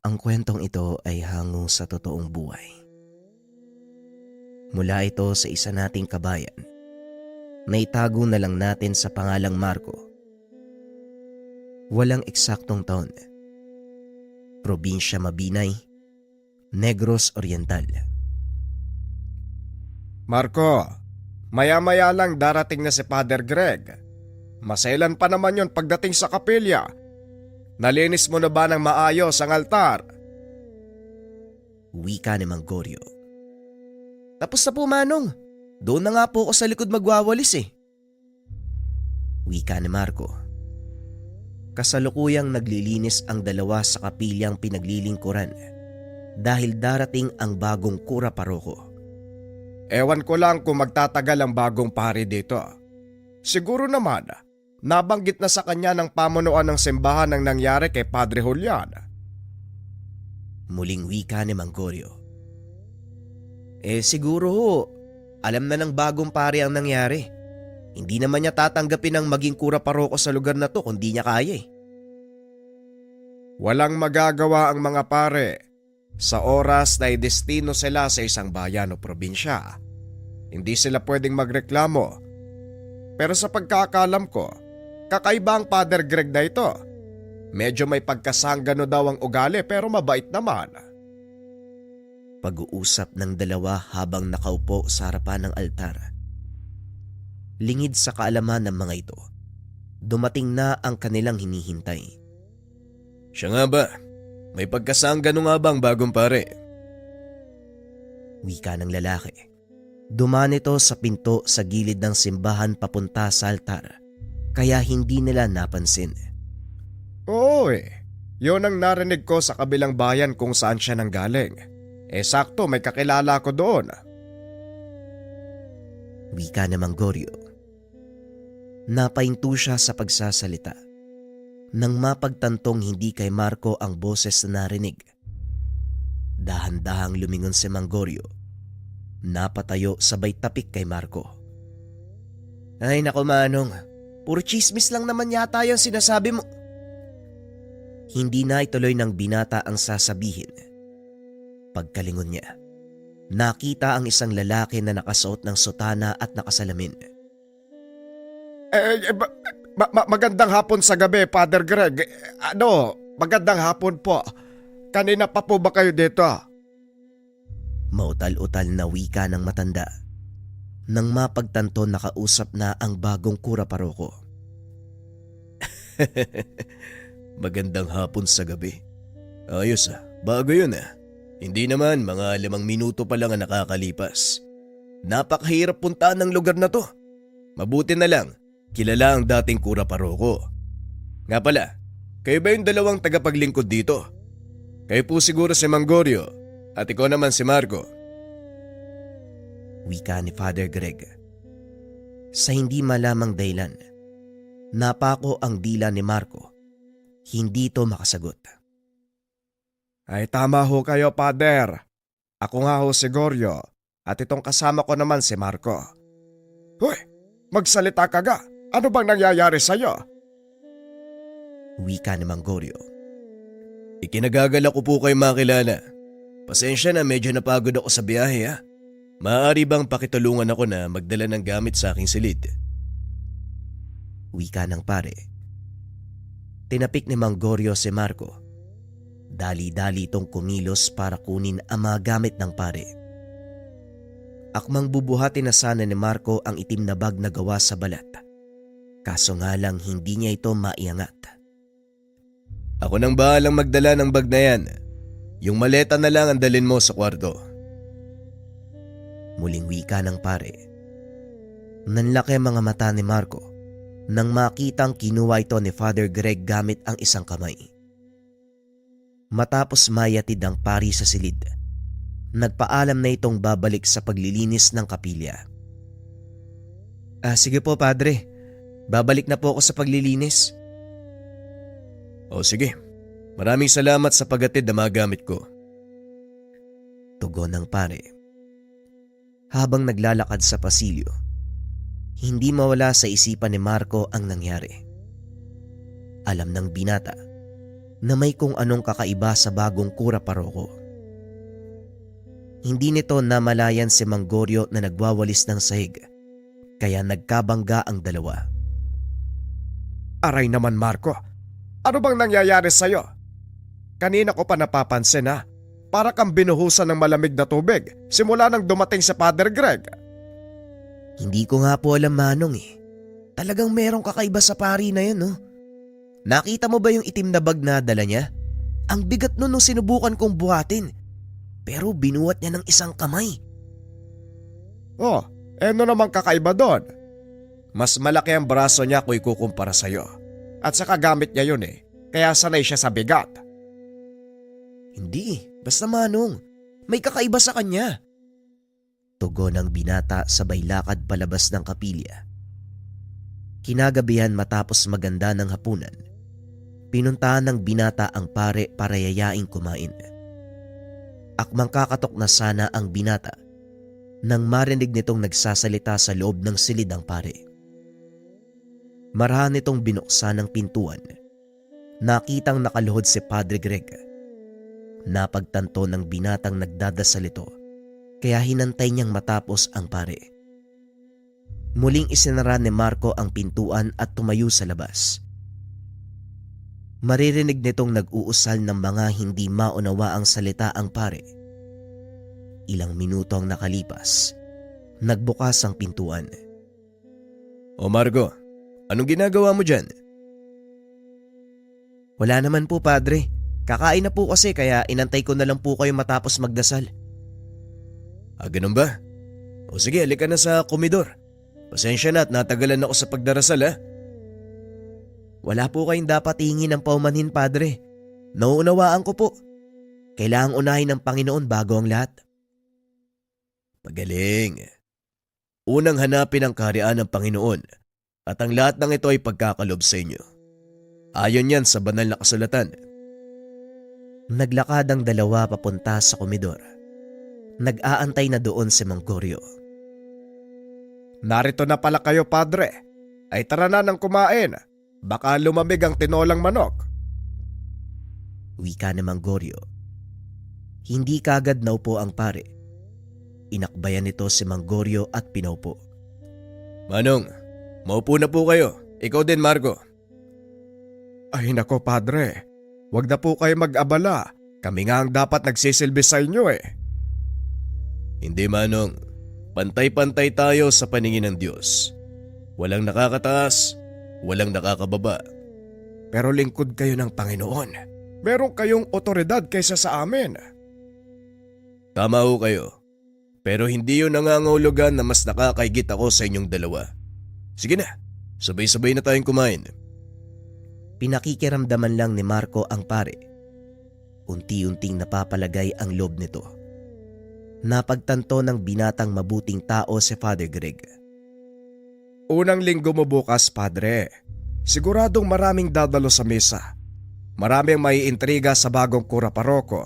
Ang kwentong ito ay hango sa totoong buhay. Mula ito sa isa nating kabayan na itago na lang natin sa pangalang Marco. Walang eksaktong taon. Probinsya Mabinay, Negros Oriental. Marco, maya-maya lang darating na si Father Greg. Masailan pa naman yon pagdating sa kapilya. Nalinis mo na ba ng maayos ang altar? Wika ni Mang Goryo. Tapos na po, Manong. Doon na nga po ako sa likod magwawalis eh. Wika ni Marco. Kasalukuyang naglilinis ang dalawa sa kapilyang pinaglilingkuran dahil darating ang bagong kura paroko. Ewan ko lang kung magtatagal ang bagong pari dito. Siguro naman, nabanggit na sa kanya ng pamunuan ng simbahan ang nangyari kay Padre Julian. Muling wika ni Mang Goryo. Siguro ho, alam na ng bagong pari ang nangyari. Hindi naman niya tatanggapin ang maging kura paroko sa lugar na to kung di niya kaya eh. Walang magagawa ang mga pare sa oras na idestino sila sa isang bayan o probinsya. Hindi sila pwedeng magreklamo. Pero sa pagkakalam ko, kakaiba ang Father Greg na ito. Medyo may pagkasanggano daw ang ugali pero mabait naman. Pag-uusap ng dalawa habang nakaupo sa harapan ng altar. Lingid sa kaalaman ng mga ito, dumating na ang kanilang hinihintay. Siya nga ba? May pagkasanggano nga ba ang bagong pare? Wika ng lalaki. Dumaan ito sa pinto sa gilid ng simbahan papunta sa altar, kaya hindi nila napansin. Oo yun ang narinig ko sa kabilang bayan kung saan siya nanggaling. Sakto may kakilala ko doon. Wika ni Mang Goryo. Napahinto siya sa pagsasalita nang mapagtantong hindi kay Marco ang boses na narinig. Dahan-dahang lumingon si Mang Goryo. Napatayo sabay tapik kay Marco. Ay nako, Manong, puro chismis lang naman yata yung sinasabi mo. Hindi na ituloy ng binata ang sasabihin. Pagkalingon niya, nakita ang isang lalaki na nakasuot ng sutana at nakasalamin. Magandang hapon sa gabi, Father Greg. Magandang hapon po. Kanina pa po ba kayo dito? Mautal-utal na wika ng matanda. Nang mapagtanto nakausap na ang bagong kura paroko. Magandang hapon sa gabi. Ayos bago yun Hindi naman, mga 5 minuto pa lang ang nakakalipas. Napakahirap puntaan ng lugar na to. Mabuti na lang, kilala ang dating kura paroko. Nga pala, kayo ba yung dalawang tagapaglingkod dito? Kayo po siguro si Mang Goryo at ikaw naman si Marco. Wika ni Father Greg. Sa hindi malamang dahilan, napako ang dila ni Marco. Hindi ito makasagot. Ay tama ho kayo, Father. Ako nga ho si Goryo at itong kasama ko naman si Marco. Hoy, magsalita ka ga. Ano bang nangyayari sa'yo? Wika ni Mang Goryo. Ikinagagala ko po kayo makilala. Pasensya na, medyo napagod ako sa biyahe Maaari bang pakitulungan ako na magdala ng gamit sa aking silid? Wika ng pare. Tinapik ni Mang Goryo si Marco. Dali-dali itong kumilos para kunin ang mga gamit ng pare. Akmang bubuhatin na sana ni Marco ang itim na bag na gawa sa balat. Kaso nga lang hindi niya ito maiangat. Ako nang bahalang magdala ng bag na yan. Yung maleta na lang ang dalhin mo sa kwarto. Muling wika ng pare. Nanlaki ang mga mata ni Marco nang makitang kinuha ito ni Father Greg gamit ang isang kamay. Matapos mayatid ang pari sa silid, nagpaalam na itong babalik sa paglilinis ng kapilya. Sige po, Padre. Babalik na po ako sa paglilinis. O sige, maraming salamat sa paghatid na mga gamit ko. Tugon ng pare. Habang naglalakad sa pasilyo, hindi mawala sa isipan ni Marco ang nangyari. Alam ng binata na may kung anong kakaiba sa bagong kura paroko. Hindi nito namalayan si Mang Goryo na nagwawalis ng sahig, kaya nagkabangga ang dalawa. Aray naman Marco, ano bang nangyayari sa'yo? Kanina ko pa napapansin na para kang binuhusan ng malamig na tubig simula nang dumating si Father Greg. Hindi ko nga po alam, Manong eh. Talagang merong kakaiba sa pari na yun, no? Nakita mo ba yung itim na bag na dala niya? Ang bigat nun nung sinubukan kong buhatin. Pero binuhat niya ng isang kamay. Oh, ano namang kakaiba doon? Mas malaki ang braso niya kung ikukumpara sa'yo. At saka gamit niya yun eh, kaya sanay siya sa bigat. Hindi, basta Manong. May kakaiba sa kanya. Tugon ng binata sabay lakad palabas ng kapilya. Kinagabihan matapos maganda ng hapunan, pinuntahan ng binata ang pare para yayaing kumain. Akmang kakatok na sana ang binata nang marinig nitong nagsasalita sa loob ng silid ang pare. Marahan nitong binuksan ang pintuan. Nakitang nakaluhod si Padre Greg. Napagtanto ng binatang nagdadasal ito, kaya hinantay niyang matapos ang pare. Muling isinara ni Marco ang pintuan at tumayo sa labas. Maririnig nitong nag-uusal ng mga hindi maunawaang salita ang pare. Ilang minuto ang nakalipas, nagbukas ang pintuan. O Marco, anong ginagawa mo dyan? Wala naman po, Padre. Kakain na po kasi kaya inantay ko na lang po kayo matapos magdasal. Ganun ba? O sige, halika na sa komedor. Pasensya na at natagalan ako sa pagdarasal ha. Wala po kayong dapat hingin ng paumanhin, Padre. Nauunawaan ko po. Kailangang unahin ng Panginoon bago ang lahat. Magaling. Unang hanapin ang kaharian ng Panginoon at ang lahat ng ito ay pagkakalob sa inyo. Ayon yan sa banal na kasulatan. Naglakad ang dalawa papunta sa komedor. Nag-aantay na doon si Mang Goryo. Narito na pala kayo, Padre. Ay tara na nang kumain. Baka lumamig ang tinolang manok. Wika ni Mang Goryo. Hindi kagad naupo ang pare. Inakbayan nito si Mang Goryo at pinaupo. Manong, maupo na po kayo. Ikaw din, Marco. Ay nako, Padre. Huwag na po kayo mag-abala. Kami nga ang dapat nagsisilbi sa inyo eh. Hindi, Manong. Pantay-pantay tayo sa paningin ng Diyos. Walang nakakataas, walang nakakababa. Pero lingkod kayo ng Panginoon. Meron kayong otoridad kaysa sa amin. Tama ho kayo. Pero hindi yun nangangahulugan na mas nakakaigit ako sa inyong dalawa. Sige na, sabay-sabay na tayong kumain. Pinakikiramdaman lang ni Marco ang pare. Unti-unting napapalagay ang loob nito. Napagtanto ng binatang mabuting tao si Father Greg. Unang linggo mo bukas, Padre. Siguradong maraming dadalo sa misa. Maraming may intriga sa bagong kura paroko.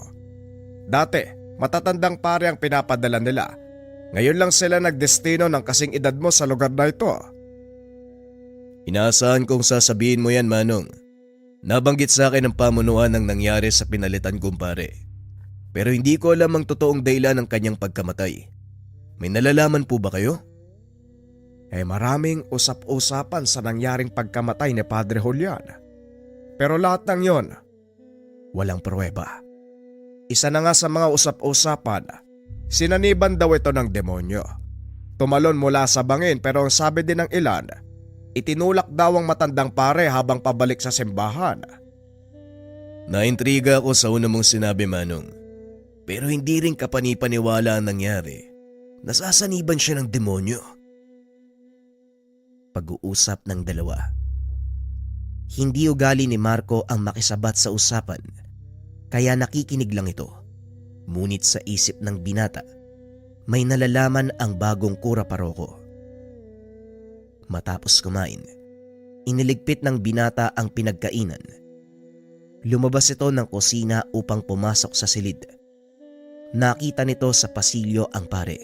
Dati, matatandang pare ang pinapadala nila. Ngayon lang sila nagdestino ng kasing edad mo sa lugar na ito. Inaasahan kong sasabihin mo yan, Manong. Nabanggit sa akin ang pamunuan ng nangyari sa pinalitan kong pare. Pero hindi ko alam ang totoong dahilan ng kanyang pagkamatay. May nalalaman po ba kayo? Maraming usap-usapan sa nangyaring pagkamatay ni Padre Julian. Pero lahat ng yon, walang pruweba. Isa na nga sa mga usap-usapan, sinaniban daw ito ng demonyo. Tumalon mula sa bangin pero ang sabi din ng ilan, itinulak daw ang matandang pare habang pabalik sa simbahan. Naintriga ako sa una mong sinabi, Manong. Pero hindi rin kapanipaniwala ang nangyari. Nasasaniban siya ng demonyo. Pag-uusap ng dalawa. Hindi ugali ni Marco ang makisabat sa usapan, kaya nakikinig lang ito. Ngunit sa isip ng binata, may nalalaman ang bagong kura paroko. Matapos kumain, iniligpit ng binata ang pinagkainan. Lumabas ito ng kusina upang pumasok sa silid. Nakita nito sa pasilyo ang pare.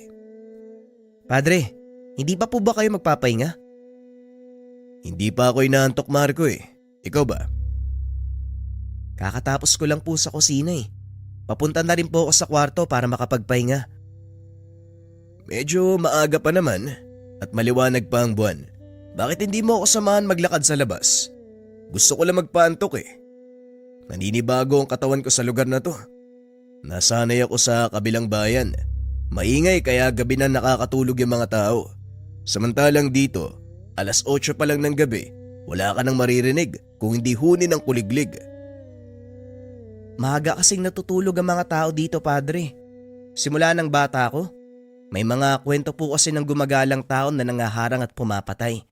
Padre, hindi pa po ba kayo magpapahinga? Hindi pa ako inaantok, Marco eh. Ikaw ba? Kakatapos ko lang po sa kusina eh. Papunta na rin po ako sa kwarto para makapagpahinga. Medyo maaga pa naman at maliwanag pa ang buwan. Bakit hindi mo ako samahan maglakad sa labas? Gusto ko lang magpaantok eh. Naninibago ang katawan ko sa lugar na to. Nasanay ako sa kabilang bayan. Maingay kaya gabi na nakakatulog yung mga tao. Samantalang dito, alas 8 pa lang ng gabi, wala ka nang maririnig kung hindi huni ng kuliglig. Maaga kasing natutulog ang mga tao dito, Padre. Simula ng bata ako, may mga kwento po kasi ng gumagalang tao na nangaharang at pumapatay.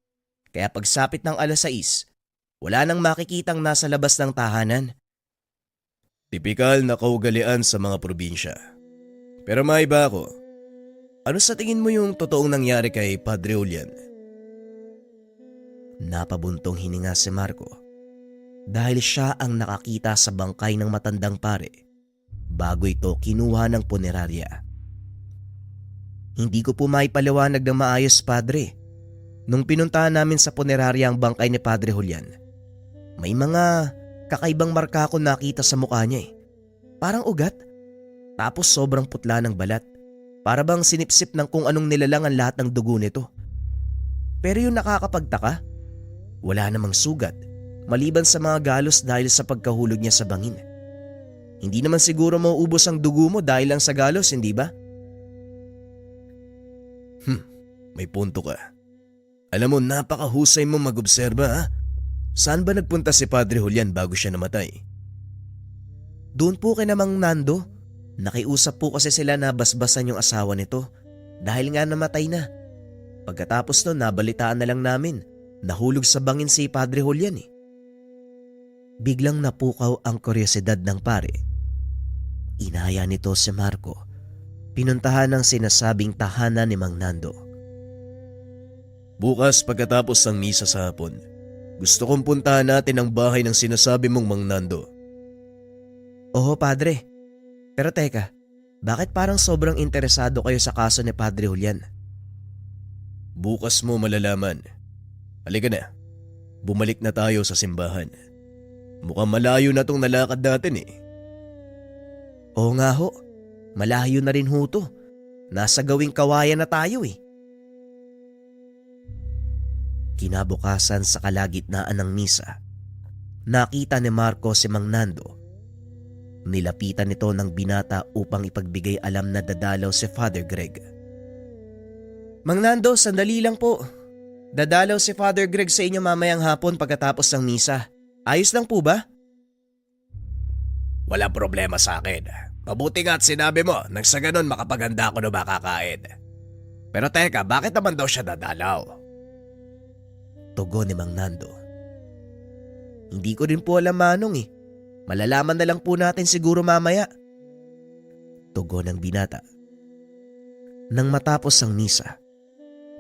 Kaya pagsapit ng alas 6, wala nang makikitang nasa labas ng tahanan. Tipikal na kaugalian sa mga probinsya. Pero maiba ako. Ano sa tingin mo yung totoong nangyari kay Padre Julian? Napabuntong hininga si Marco dahil siya ang nakakita sa bangkay ng matandang pare bago ito kinuha ng punerarya. Hindi ko po maipaliwanag ng maayos, Padre. Nung pinuntahan namin sa punerarya ang bangkay ni Padre Julian, may mga kakaibang marka ako nakita sa mukha niya eh. Parang ugat. Tapos sobrang putla ng balat. Para bang sinipsip ng kung anong nilalang ang lahat ng dugo nito. Pero yung nakakapagtaka, wala namang sugat maliban sa mga galos dahil sa pagkahulog niya sa bangin. Hindi naman siguro mauubos ang dugo mo dahil lang sa galos, hindi ba? May punto ka. Alam mo, napakahusay mo mag-obserba ha? Saan ba nagpunta si Padre Julian bago siya namatay? Doon po kay Mang Nando. Nakiusap po kasi sila na basbasan yung asawa nito dahil nga namatay na. Pagkatapos nun, nabalitaan na lang namin nahulog sa bangin si Padre Julian eh. Biglang napukaw ang kuryosidad ng pare. Inaya nito si Marco. Pinuntahan ng sinasabing tahanan ni Mang Nando. Bukas pagkatapos ng misa sa hapon, gusto kong puntahan natin ang bahay ng sinasabi mong Mang Nando. Oo, Padre. Pero teka, bakit parang sobrang interesado kayo sa kaso ni Padre Julian? Bukas mo malalaman. Halika na, bumalik na tayo sa simbahan. Mukhang malayo na tong nalakad natin eh. Oo nga ho, malayo na rin ho to. Nasa gawing kawayan na tayo eh. Kinabukasan sa kalagitnaan ng misa, nakita ni Marco si Mang Nando. Nilapitan nito ng binata upang ipagbigay alam na dadalaw si Father Greg. Mang Nando, sandali lang po. Dadalaw si Father Greg sa inyo mamayang hapon pagkatapos ng misa. Ayos lang po ba? Walang problema sa akin. Mabuti nga at sinabi mo nang sa ganun makapaganda ako na makakain. Pero teka, bakit naman daw siya dadalaw? Tugon ni Mang Nando. Hindi ko rin po alam, Manong eh. Malalaman na lang po natin siguro mamaya. Tugon ng binata. Nang matapos ang misa,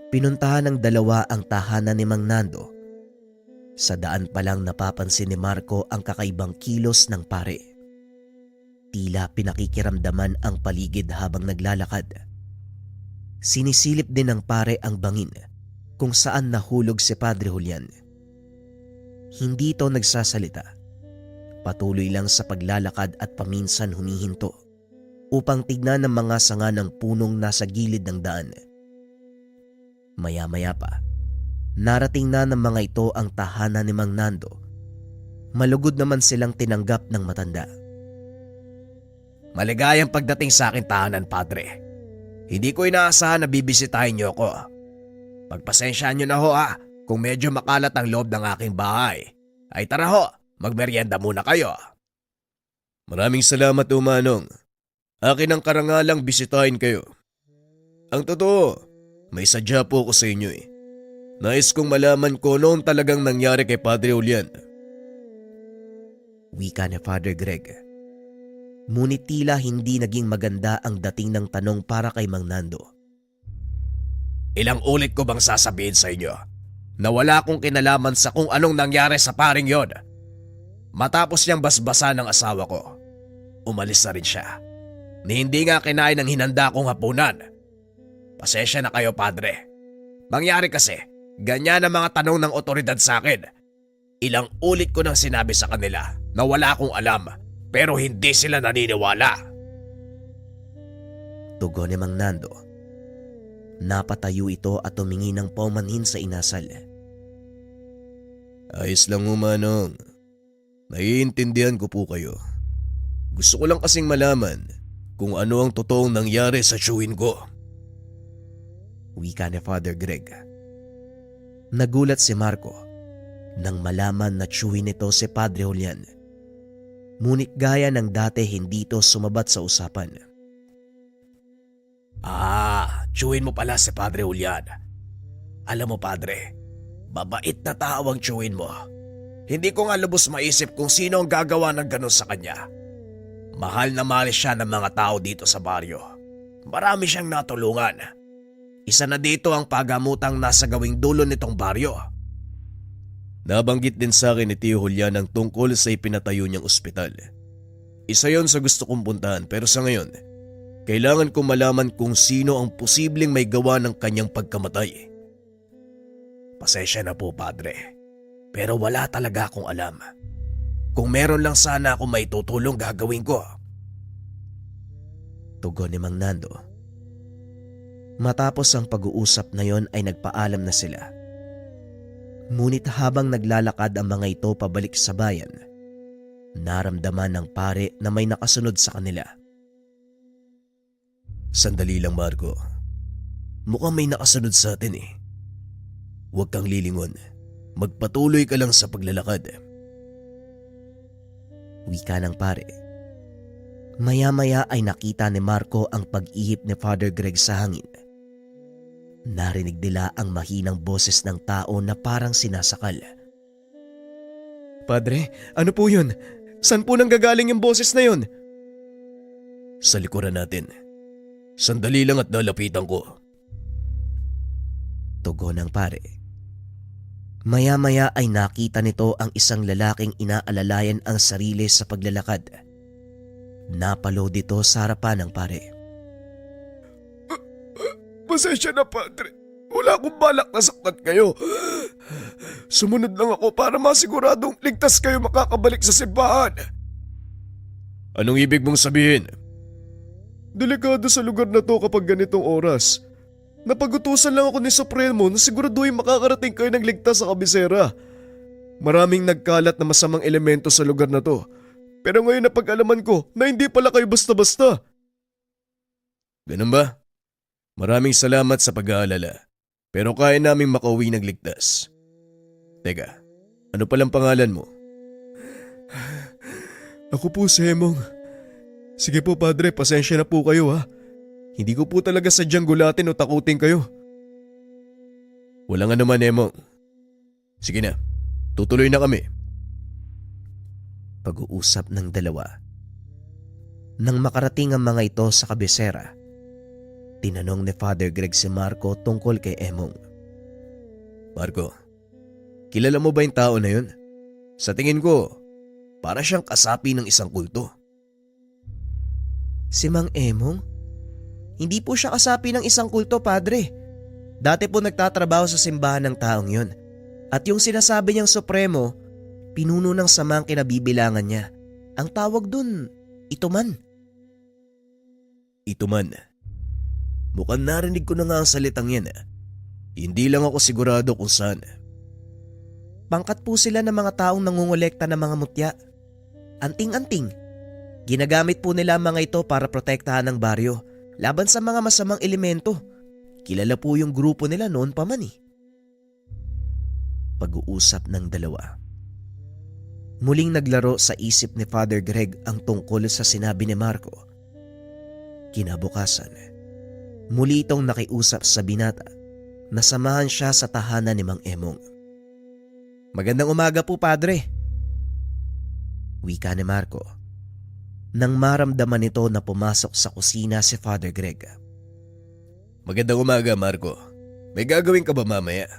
pinuntahan ng dalawa ang tahanan ni Mang Nando. Sa daan pa lang napapansin ni Marco ang kakaibang kilos ng pare. Tila pinakikiramdaman ang paligid habang naglalakad. Sinisilip din ng pare ang bangin kung saan nahulog si Padre Julian. Hindi ito nagsasalita. Patuloy lang sa paglalakad at paminsan humihinto upang tignan ng mga sanga ng punong nasa gilid ng daan. Maya-maya pa, narating na ng mga ito ang tahanan ni Mang Nando. Malugod naman silang tinanggap ng matanda. Maligayang pagdating sa akin tahanan, Padre. Hindi ko inaasahan na bibisitahin niyo ako. Pagpasensyaan niyo na ho kung medyo makalat ang loob ng aking bahay. Ay tara ho, magmerienda muna kayo. Maraming salamat Manong. Akin ang karangalang bisitahin kayo. Ang totoo, may sadya po ako sa inyo eh. Nais kong malaman ko noon talagang nangyari kay Padre Julian. Wika ni Father Greg. Ngunit tila hindi naging maganda ang dating ng tanong para kay Mang Nando. Ilang ulit ko bang sasabihin sa inyo na wala akong kinalaman sa kung anong nangyari sa paring yon? Matapos niyang basbasan ng asawa ko, umalis na rin siya. Ni hindi nga kinain ng hinanda kong hapunan. Pasensya na kayo, Padre. Mangyari kasi, ganyan ang mga tanong ng otoridad sa akin. Ilang ulit ko nang sinabi sa kanila na wala akong alam pero hindi sila naniniwala. Tugon ni Mang Nando. Napatayo ito at tumingi ng paumanhin sa inasal. Ayos lang ho, Manong. Naiintindihan ko po kayo. Gusto ko lang kasing malaman kung ano ang totoong nangyari sa tiyuhin ko. Wika ni Father Greg. Nagulat si Marco nang malaman na tiyuhin nito si Padre Julian. Ngunit gaya ng dati hindi ito sumabat sa usapan. Tiyuhin mo pala si Padre Julian. Alam mo, Padre, babait na tao ang tiyuhin mo. Hindi ko nga lubos maisip kung sino ang gagawa ng ganun sa kanya. Mahal na mahal siya ng mga tao dito sa baryo. Marami siyang natulungan. Isa na dito ang pagamutang nasa gawing dulo nitong baryo. Nabanggit din sa akin ni Tio Julian ang tungkol sa ipinatayo niyang ospital. Isa yon sa gusto kong puntahan pero sa ngayon, kailangan kong malaman kung sino ang posibleng may gawa ng kanyang pagkamatay. Pasensya na po, Padre. Pero wala talaga akong alam. Kung meron lang sana akong may tutulong gagawin ko. Tugon ni Mang Nando. Matapos ang pag-uusap na yon ay nagpaalam na sila. Ngunit habang naglalakad ang mga ito pabalik sa bayan, naramdaman ng pare na may nakasunod sa kanila. Sandali lang, Marco. Mukhang may nakasunod sa atin eh. Huwag kang lilingon. Magpatuloy ka lang sa paglalakad. Wika ng pare. Maya-maya ay nakita ni Marco ang pag-ihip ni Father Greg sa hangin. Narinig nila ang mahinang boses ng tao na parang sinasakal. Padre, ano po yun? Saan po nanggagaling yung boses na yun? Sa likuran natin. Sandali lang at lalapitan ko. Tugon ng pare. Maya-maya ay nakita nito ang isang lalaking inaalalayan ang sarili sa paglalakad. Napalo dito sa harapan ng pare. Pasensya na, Padre. Wala akong balak na saktan kayo. Sumunod lang ako para masiguradong ligtas kayo makakabalik sa simbahan. Anong ibig mong sabihin? Delikado sa lugar na to kapag ganitong oras. Napagutusan lang ako ni Supremo na siguraduhin makakarating kayo ng ligtas sa kabisera. Maraming nagkalat na masamang elemento sa lugar na to. Pero ngayon napag-alaman ko na hindi pala kayo basta-basta. Ganun ba? Maraming salamat sa pag-aalala. Pero kaya naming makauwi ng ligtas. Teka, ano palang pangalan mo? Ako po si Hemong. Sige po, Padre, pasensya na po kayo ha. Hindi ko po talaga sadyang gulatin o takutin kayo. Walang anuman, Emong. Sige na, tutuloy na kami. Pag-uusap ng dalawa. Nang makarating ang mga ito sa kabisera, tinanong ni Father Greg si Marco tungkol kay Emong. Marco, kilala mo ba yung tao na yun? Sa tingin ko, para siyang kasapi ng isang kulto. Si Mang Emong? Hindi po siya kasapi ng isang kulto, Padre. Dati po nagtatrabaho sa simbahan ng taong yun. At yung sinasabi niyang Supremo, pinuno ng samang kinabibilangan niya. Ang tawag dun, ituman. Ituman. Mukhang narinig ko na nga ang salitang yan. Hindi lang ako sigurado kung saan. Pangkat po sila ng mga taong nangungulekta ng mga mutya. Anting-anting. Ginagamit po nila ang mga ito para protektahan ng baryo laban sa mga masamang elemento. Kilala po yung grupo nila noon pa man eh. Pag-uusap ng dalawa. Muling naglaro sa isip ni Father Greg ang tungkol sa sinabi ni Marco. Kinabukasan, muli itong nakiusap sa binata na samahan siya sa tahanan ni Mang Emong. Magandang umaga po, Padre. Wika ni Marco. Nang maramdaman nito na pumasok sa kusina si Father Greg. Magandang umaga, Marco. May gagawin ka ba mamaya?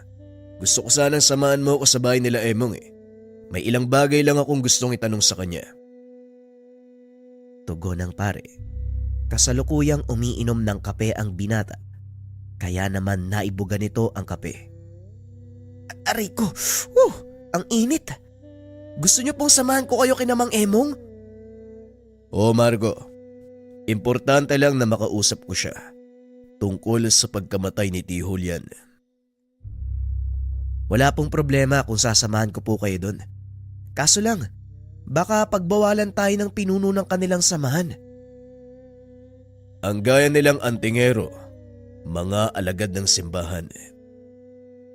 Gusto ko sanang samahan mo ako sa bahay nila Emong eh. May ilang bagay lang akong gustong itanong sa kanya. Tugon ng pare. Kasalukuyang umiinom ng kape ang binata. Kaya naman naibuga nito ang kape. Aray ko! Ang init! Gusto niyo pong samahan ko kayo kina Mang Emong? Oo Marco, importante lang na makausap ko siya tungkol sa pagkamatay ni Tio Julian. Wala pong problema kung sasamahan ko po kayo doon. Kaso lang, baka pagbawalan tayo ng pinuno ng kanilang samahan. Ang gaya nilang antingero, mga alagad ng simbahan.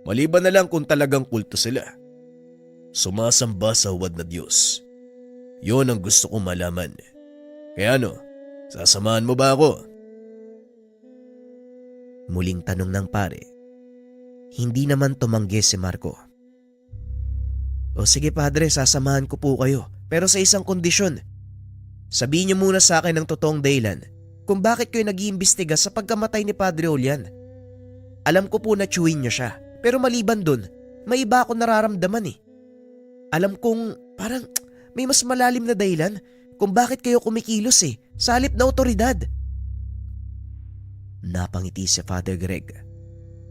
Maliban na lang kung talagang kulto sila. Sumasamba sa huwad na Diyos. Yon ang gusto kong malaman. Kaya ano, sasamahan mo ba ako? Muling tanong ng pare. Hindi naman tumanggi si Marco. O sige padre, sasamahan ko po kayo. Pero sa isang kondisyon. Sabihin niyo muna sa akin ang totoong dahilan kung bakit kayo nag-iimbestiga sa pagkamatay ni Padre Julian. Alam ko po na chewin niyo siya. Pero maliban dun, may iba akong nararamdaman eh. Alam kong parang may mas malalim na dahilan kung bakit kayo kumikilos eh, sa halip na otoridad. Napangiti si Father Greg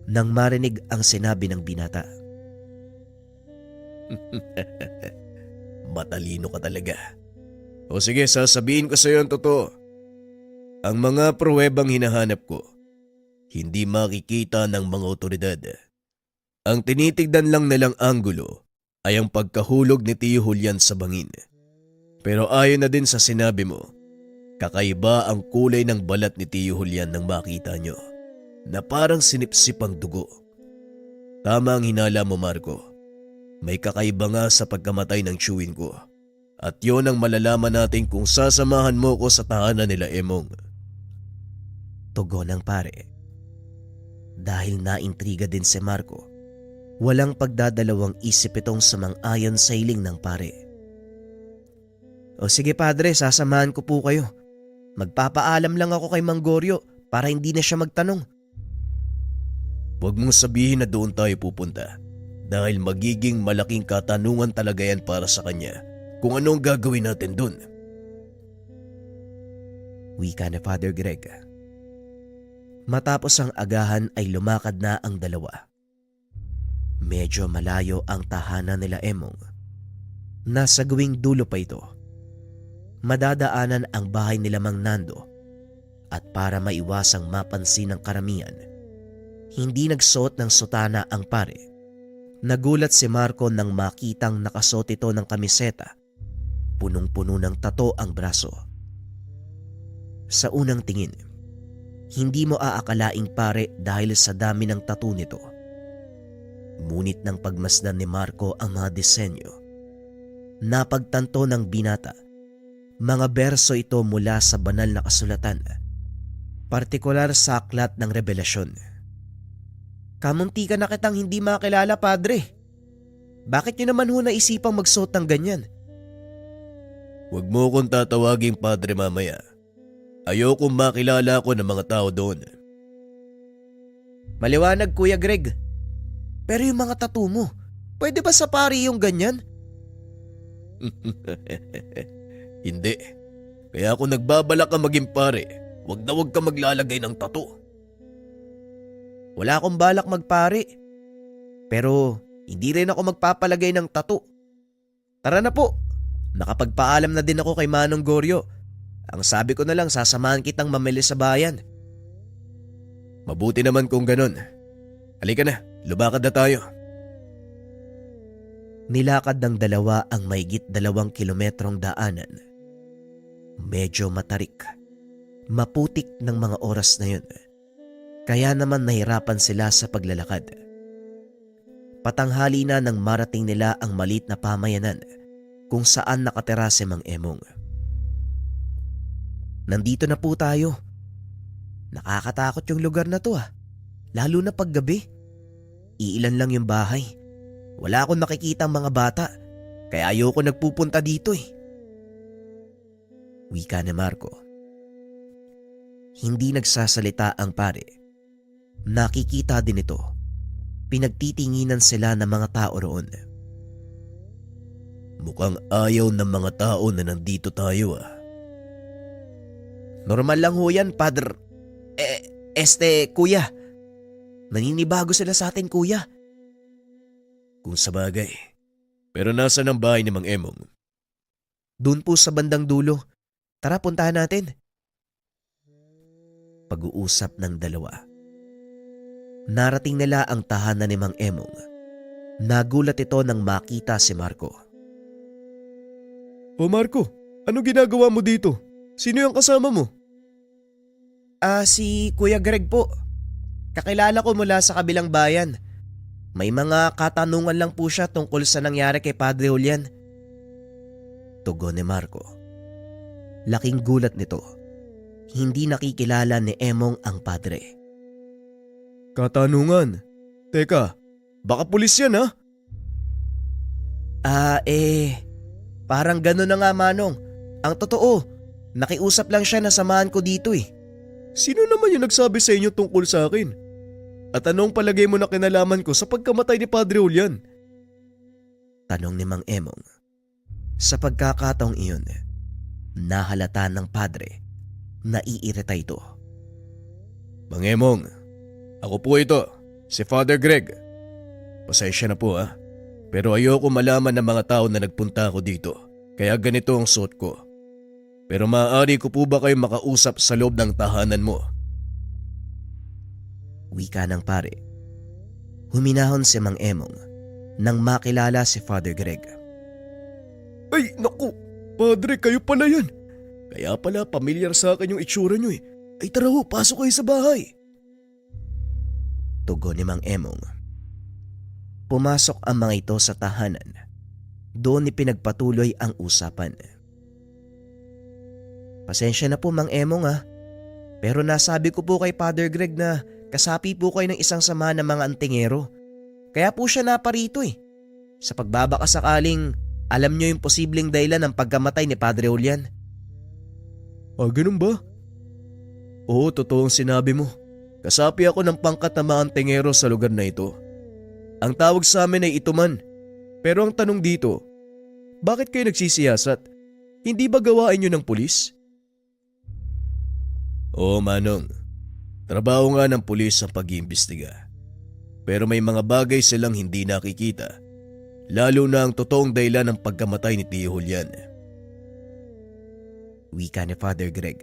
nang marinig ang sinabi ng binata. Matalino ka talaga. O sige, sasabihin ko sa iyo ang totoo. Ang mga pruwebang hinahanap ko, hindi makikita ng mga otoridad. Ang tinitignan lang nilang anggulo ay ang pagkahulog ni Tio Julian sa bangin. Pero ayon na din sa sinabi mo, kakaiba ang kulay ng balat ni Tio Julian nang makita nyo, na parang sinipsip ang dugo. Tama ang hinala mo Marco, may kakaiba nga sa pagkamatay ng chewin ko. At yon ang malalaman natin kung sasamahan mo ko sa tahanan nila Emong. Tugon ng pare. Dahil naintriga din si Marco, walang pagdadalawang isip itong sumang-ayon sa hiling ng pare. O sige padre, sasamahan ko po kayo. Magpapaalam lang ako kay Mang Goryo para hindi na siya magtanong. Huwag mong sabihin na doon tayo pupunta dahil magiging malaking katanungan talaga yan para sa kanya kung anong gagawin natin doon. Wika ni Father Greg. Matapos ang agahan ay lumakad na ang dalawa. Medyo malayo ang tahanan nila Emong. Nasa gawing dulo pa ito. Madadaanan ang bahay nila Mang Nando at para maiwasang mapansin ng karamihan, hindi nagsuot ng sutana ang pare. Nagulat si Marco nang makitang nakasuot ito ng kamiseta. Punong-puno ng tato ang braso. Sa unang tingin, hindi mo aakalaing pare dahil sa dami ng tattoo nito. Ngunit nang pagmasdan ni Marco ang mga disenyo, napagtanto ng binata, mga berso ito mula sa banal na kasulatan, partikular sa aklat ng Revelasyon. Kamunti ka na kitang hindi makilala, padre. Bakit niyo naman ho naisipang magsuot ng ganyan? Huwag mo kong tatawaging padre mamaya. Ayokong makilala ko ng mga tao doon. Maliwanag, Kuya Greg. Pero yung mga tattoo mo, pwede ba sa pari yung ganyan? Hindi. Kaya kung nagbabalak ka maging pare, huwag na huwag ka maglalagay ng tattoo. Wala akong balak magpare. Pero hindi rin ako magpapalagay ng tattoo. Tara na po. Nakapagpaalam na din ako kay Manong Goryo. Ang sabi ko na lang, sasamahan kitang mamili sa bayan. Mabuti naman kung ganun. Halika na, lumakad na tayo. Nilakad ng dalawa ang mahigit 2 kilometrong daanan. Medyo matarik, maputik ng mga oras na yun. Kaya naman nahirapan sila sa paglalakad. Patanghali na nang marating nila ang maliit na pamayanan kung saan nakatira si Mang Emong. Nandito na po tayo. Nakakatakot yung lugar na to lalo na paggabi. Iilan lang yung bahay. Wala akong nakikitang mga bata, kaya ayoko nagpupunta dito Wika ni Marco. Hindi nagsasalita ang pare. Nakikita din ito. Pinagtitinginan sila ng mga tao roon. Mukhang ayaw ng mga tao na nandito tayo Normal lang ho yan, Padre. Kuya. Naninibago sila sa atin, kuya. Kung sabagay, Pero nasa ang bahay ni Mang Emong? Doon po sa bandang dulo. Tara, puntahan natin. Pag-uusap ng dalawa. Narating nila ang tahanan ni Mang Emong. Nagulat ito nang makita si Marco. O Marco, ano ginagawa mo dito? Sino yung kasama mo? Si Kuya Greg po. Kakilala ko mula sa kabilang bayan. May mga katanungan lang po siya tungkol sa nangyari kay Padre Julian. Tugon ni Marco. Laking gulat nito. Hindi nakikilala ni Emong ang padre. Katanungan? Teka, baka pulis yan ha? Parang gano'n na nga, Manong. Ang totoo, nakiusap lang siya na samahan ko dito eh. Sino naman yung nagsabi sa inyo tungkol sa akin? At anong palagay mo na kinalaman ko sa pagkamatay ni Padre Julian? Tanong ni Mang Emong. Sa pagkakataong iyon, nahalata ng padre na iirita ito. Mang Emong, ako po ito, si Father Greg. Pasensya na po ha, pero ayoko malaman ng mga tao na nagpunta ako dito, kaya ganito ang suot ko. Pero maaari ko po ba kayo makausap sa loob ng tahanan mo? Wika ng pare. Huminahon si Mang Emong nang makilala si Father Greg. Ay, naku! Padre, kayo pala yan! Kaya pala pamilyar sa akin yung itsura nyo eh. Ay tara ho, pasok kayo sa bahay. Tugon ni Mang Emong. Pumasok ang mga ito sa tahanan. Doon ipinagpatuloy ang usapan. Pasensya na po Mang Emong ha. Pero nasabi ko po kay Father Greg na kasapi po kayo ng isang samahan ng mga antingero. Kaya po siya naparito eh. Sa pagbabaka sakaling alam nyo yung posibleng dahilan ng pagkamatay ni Padre Julian. Ganun ba? Oo, totoo ang sinabi mo. Kasapi ako ng pangkat na mga antingero sa lugar na ito. Ang tawag sa amin ay ituman. Pero ang tanong dito, bakit kayo nagsisiyasat? Hindi ba gawain nyo ng pulis? Oo, Manong. Trabaho nga ng pulis ang pag-iimbestiga. Pero may mga bagay silang hindi nakikita. Lalo na ang totoong dahilan ng pagkamatay ni Tio Julian. Wika ni Father Greg.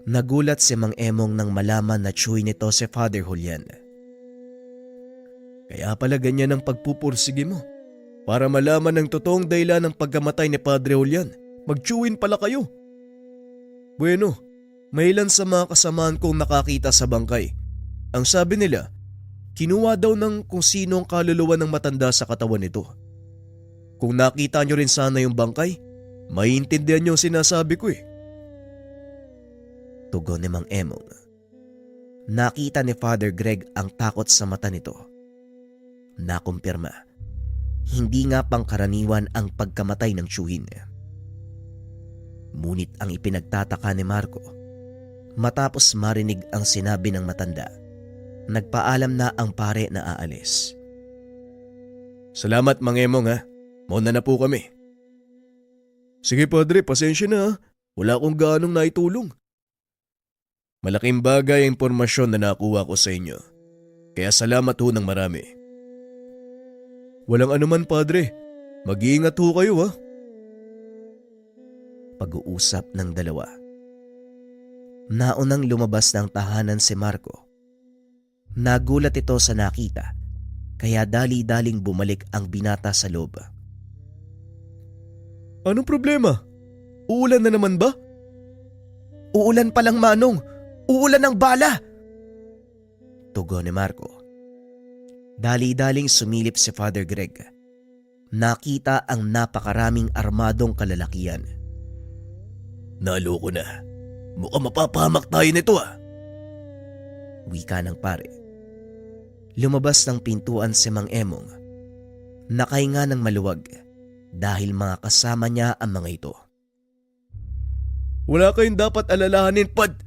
Nagulat si Mang Emong nang malaman na tsuy nito si Father Julian. Kaya pala ganyan ang pagpupursige mo. Para malaman ang totoong dahilan ng pagkamatay ni Padre Julian. Magtsuwin pala kayo. Bueno, may ilan sa mga kasamaan kong nakakita sa bangkay. Ang sabi nila, kinuha daw ng kung sino ang kaluluwa ng matanda sa katawan nito. Kung nakita nyo rin sana yung bangkay, maiintindihan nyo ang sinasabi ko eh. Tugon ni Mang Emong. Nakita ni Father Greg ang takot sa mata nito. Nakumpirma, hindi nga pangkaraniwan ang pagkamatay ng tiyuhin. Ngunit ang ipinagtataka ni Marco, matapos marinig ang sinabi ng matanda, nagpaalam na ang pare na aalis. Salamat Mang Emong ha, mauna na po kami. Sige Padre, pasensya na ha, wala akong gaanong naitulong. Malaking bagay ang impormasyon na nakuha ko sa inyo, kaya salamat ho ng marami. Walang anuman Padre, mag-iingat ho kayo ha. Pag-uusap ng dalawa. Naunang lumabas ng tahanan si Marco. Nagulat ito sa nakita, kaya dali-daling bumalik ang binata sa loob. Anong problema? Uulan na naman ba? Uulan pa lang Manong! Uulan ng bala! Tugon ni Marco. Dali-daling sumilip si Father Greg. Nakita ang napakaraming armadong kalalakian. Naloko na. Mukhang mapapahamak tayo nito ah. Wika ng pare. Lumabas ng pintuan si Mang Emong. Nakahinga ng maluwag dahil mga kasama niya ang mga ito. Wala kayong dapat alalahanin, Pad.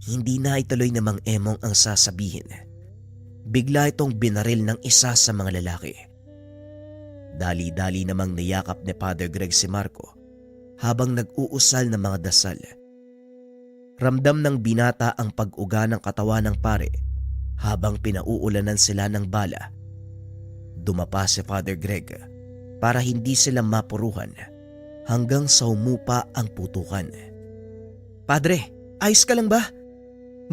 Hindi na ituloy na Mang Emong ang sasabihin. Bigla itong binaril ng isa sa mga lalaki. Dali-dali namang niyakap ni Father Greg si Marco habang nag-uusal ng mga dasal. Ramdam ng binata ang pag-uga ng katawan ng pare habang pinauulanan sila ng bala. Dumapa si Father Greg para hindi sila mapuruhan hanggang sa umupa ang putukan. Padre, ayos ka lang ba?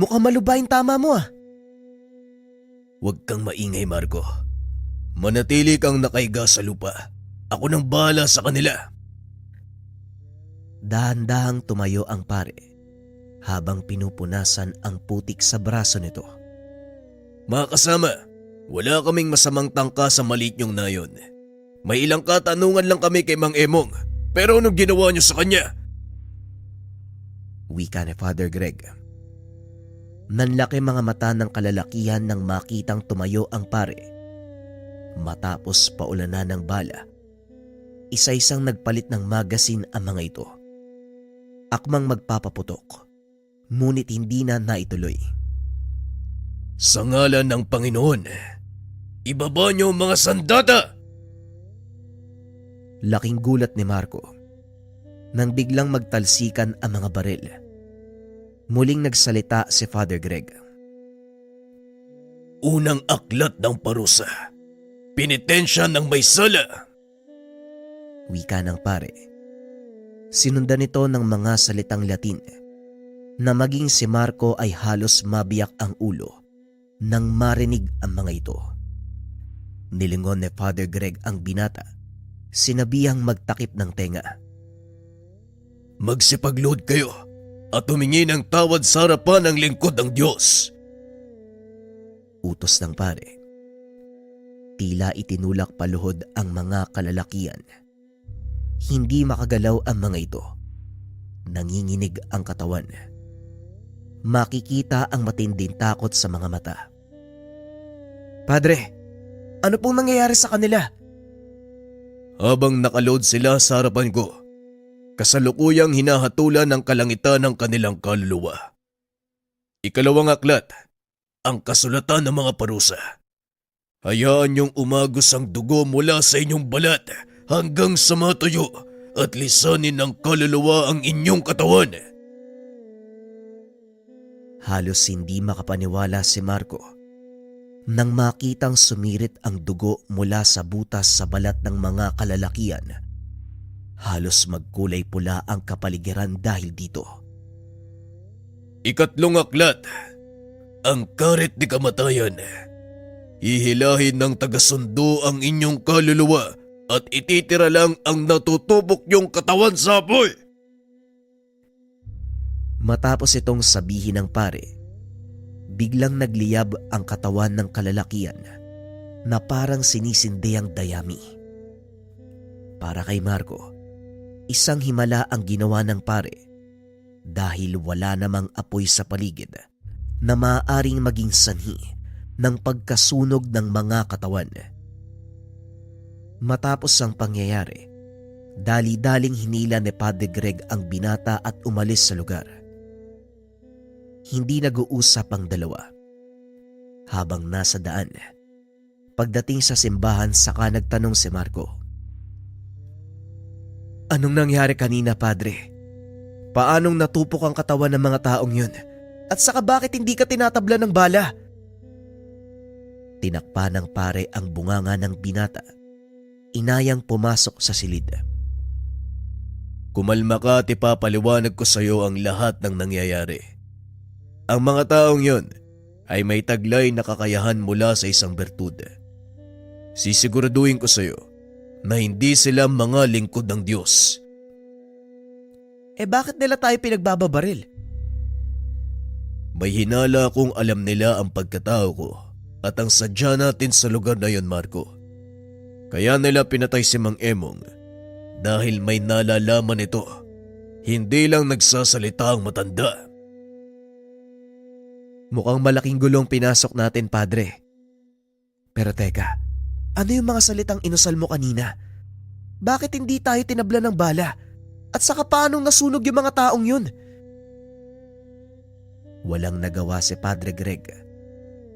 Mukhang malubha yung tama mo ah. Huwag kang maingay, Marco. Manatili kang nakaiga sa lupa. Ako nang bahala sa kanila. Dahan-dahang tumayo ang pare habang pinupunasan ang putik sa braso nito. Mga kasama, wala kaming masamang tangka sa maliit niyong nayon. May ilang katanungan lang kami kay Mang Emong, pero anong ginawa niyo sa kanya? Wika ni Father Greg. Nanlaki mga mata ng kalalakihan nang makitang tumayo ang pare. Matapos paulanan ng bala, isa-isang nagpalit ng magasin ang mga ito. Akmang magpapaputok, ngunit hindi na naituloy. Sa ngalan ng Panginoon, ibaba niyo ang mga sandata! Laking gulat ni Marco nang biglang magtalsikan ang mga baril. Muling nagsalita si Father Greg. Unang aklat ng parusa. Penitensya ng may sala. Wika ng pare. Sinundan nito ng mga salitang Latin na maging si Marco ay halos mabiyak ang ulo nang marinig ang mga ito. Nilingon ni Father Greg ang binata, sinabihang magtakip ng tenga. Magsipaglood kayo at humingi ng tawad sa harapan ng lingkod ng Diyos. Utos ng pare. Tila itinulak paluhod ang mga kalalakian. Hindi makagalaw ang mga ito. Nanginginig ang katawan. Makikita ang matinding takot sa mga mata. Padre, ano pong nangyayari sa kanila? Habang nakaload sila sa harapan ko, kasalukuyang hinahatulan ng kalangitan ng kanilang kaluluwa. Ikalawang aklat, ang kasulatan ng mga parusa. Hayaan niyong umagos ang dugo mula sa inyong balat hanggang sa matuyo at lisanin ng kaluluwa ang inyong katawan. Halos hindi makapaniwala si Marco nang makitang sumirit ang dugo mula sa butas sa balat ng mga kalalakian. Halos magkulay pula ang kapaligiran dahil dito. Ikatlong aklat, ang karet ni kamatayan. Hihilahin ng tagasundo ang inyong kaluluwa at ititira lang ang natutubok yung katawan sa apoy. Matapos itong sabihin ng pare, biglang nagliyab ang katawan ng kalalakian na parang sinisindi ang dayami. Para kay Marco, isang himala ang ginawa ng pare dahil wala namang apoy sa paligid na maaaring maging sanhi ng pagkasunog ng mga katawan. Matapos ang pangyayari, dali-daling hinila ni Padre Greg ang binata at umalis sa lugar. Hindi nag-uusap ang dalawa. Habang nasa daan, pagdating sa simbahan saka nagtanong si Marco. Anong nangyari kanina, Padre? Paanong natupok ang katawan ng mga taong yun? At saka bakit hindi ka tinatabla ng bala? Tinakpa ng pare ang bunganga ng binata. Inayang pumasok sa silid. Kumalma ka at ipapaliwanag ko sa iyo ang lahat ng nangyayari. Ang mga taong yon ay may taglay na kakayahan mula sa isang bertud. Sisiguraduhin ko sa iyo na hindi sila mga lingkod ng Diyos. Bakit nila tayo pinagbababaril? May hinala kung alam nila ang pagkatao ko at ang sadya natin sa lugar na yon, Marco. Kaya nila pinatay si Mang Emong dahil may nalalaman ito. Hindi lang nagsasalita ang matanda. Mukhang malaking gulong pinasok natin, Padre. Pero teka, ano yung mga salitang inusal mo kanina? Bakit hindi tayo tinabla ng bala? At saka paanong nasunog yung mga taong yun? Walang nagawa si Padre Greg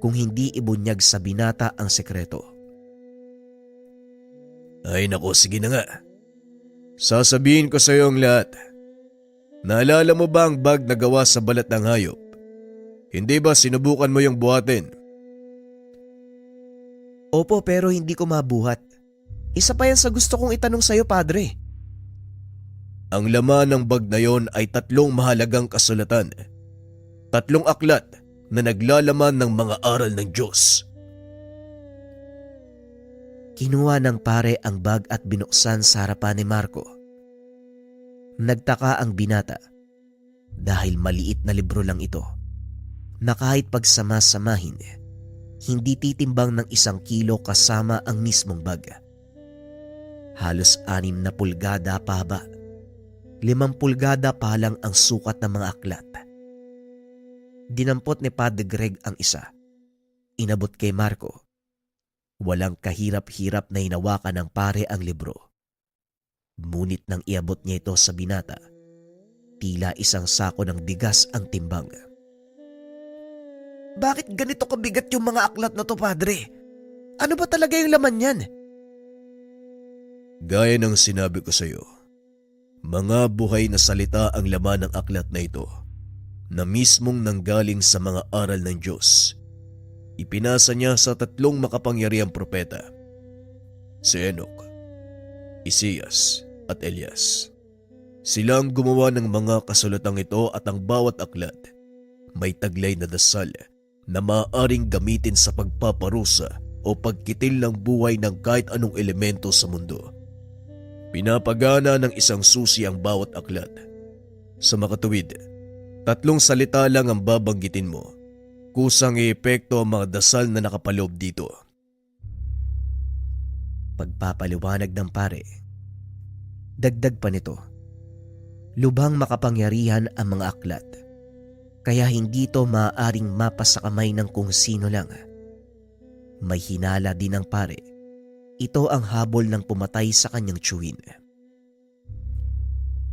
kung hindi ibunyag sa binata ang sekreto. Ay nako, sige na nga. Sasabihin ko sa iyo ang lahat. Naalala mo ba ang bag na gawa sa balat ng hayop? Hindi ba sinubukan mo yung buhatin? Opo, pero hindi ko mabuhat. Isa pa yan sa gusto kong itanong sa'yo, Padre. Ang laman ng bag na yon ay 3 mahalagang kasulatan. 3 aklat na naglalaman ng mga aral ng Diyos. Kinuha ng pare ang bag at binuksan sa harapan ni Marco. Nagtaka ang binata dahil maliit na libro lang ito na kahit pagsama-samahin, hindi titimbang ng 1 kilo kasama ang mismong bag. Halos 6 na pulgada pahaba, 5 pulgada pa lang ang sukat ng mga aklat. Dinampot ni Padre Greg ang isa, inabot kay Marco. Walang kahirap-hirap na hinawakan ng pare ang libro. Ngunit nang iabot niya ito sa binata, tila 1 sako ng bigas ang timbang. Bakit ganito kabigat yung mga aklat na to, Padre? Ano ba talaga yung laman yan? Gaya ng sinabi ko sa iyo, mga buhay na salita ang laman ng aklat na ito na mismong nanggaling sa mga aral ng Diyos. Ipinasa niya sa 3 makapangyarihang propeta, si Enoch, Isias at Elias. Sila ang gumawa ng mga kasulatang ito at ang bawat aklat may taglay na dasal na maaaring gamitin sa pagpaparusa o pagkitil ng buhay ng kahit anong elemento sa mundo. Pinapagana ng isang susi ang bawat aklat. Sa makatuwid, 3 salita lang ang babanggitin mo. Kusang i-epekto ang mga dasal na nakapaloob dito. Pagpapaliwanag ng pare. Dagdag pa nito, lubhang makapangyarihan ang mga aklat, kaya hindi ito maaaring mapa sa kamay ng kung sino lang. May hinala din ng pare. Ito ang habol ng pumatay sa kanyang tiyuhin.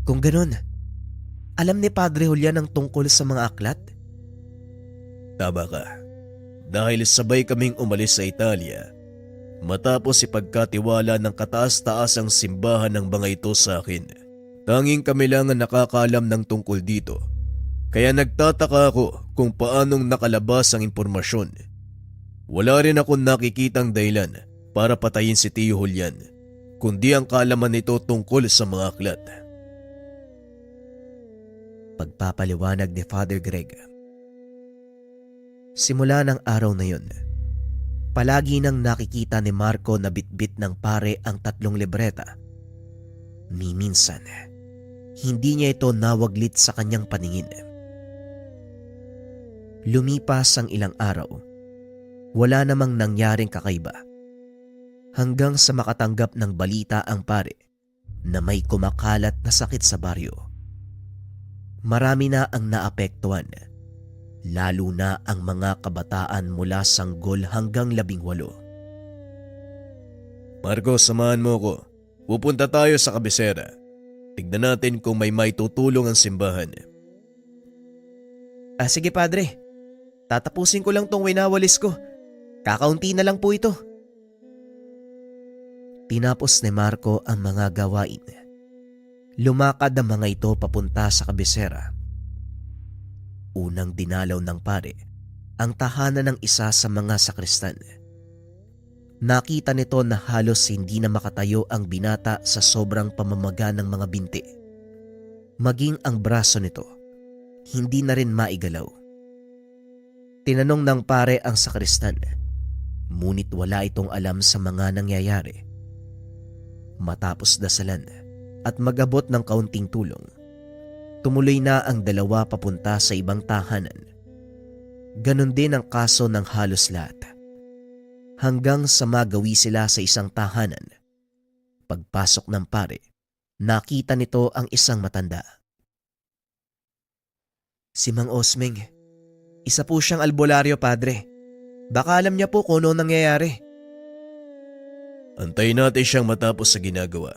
Kung ganun, alam ni Padre Julian ang tungkol sa mga aklat? Tama ka. Dahil sabay kaming umalis sa Italia, matapos ipagkatiwala ng kataas-taasang simbahan ng mga ito sa akin. Tanging kami lang ang nakakaalam ng tungkol dito. Kaya nagtataka ako kung paanong nakalabas ang impormasyon. Wala rin akong nakikitang dahilan para patayin si Tio Julian, kundi ang kaalaman nito tungkol sa mga aklat. Pagpapaliwanag ni Father Greg. Simula ng araw na yun, palagi nang nakikita ni Marco na bitbit ng pare ang 3 libreta. Ni minsan, hindi niya ito nawaglit sa kanyang paningin. Lumipas ang ilang araw, wala namang nangyaring kakaiba. Hanggang sa makatanggap ng balita ang pare na may kumakalat na sakit sa baryo. Marami na ang naapektuhan, lalo na ang mga kabataan mula sanggol hanggang 18. Marco, samahan mo ko. Pupunta tayo sa kabisera. Tignan natin kung may maitutulong ang simbahan. Sige, Padre. Tatapusin ko lang tong winawalis ko. Kakaunti na lang po ito. Tinapos ni Marco ang mga gawain. Lumakad ang mga ito papunta sa kabisera. Unang dinalaw ng pare ang tahanan ng isa sa mga sakristan. Nakita nito na halos hindi na makatayo ang binata sa sobrang pamamaga ng mga binti. Maging ang braso nito, hindi na rin maigalaw. Tinanong ng pare ang sakristan, ngunit wala itong alam sa mga nangyayari. Matapos dasalan at magabot ng kaunting tulong, tumuloy na ang 2 papunta sa ibang tahanan. Ganon din ang kaso ng halos lahat. Hanggang sa magawi sila sa isang tahanan. Pagpasok ng pare, nakita nito ang isang matanda. Si Mang Osmeng, isa po siyang albularyo, Padre. Baka alam niya po kung ano nangyayari. Antayin natin siyang matapos sa ginagawa.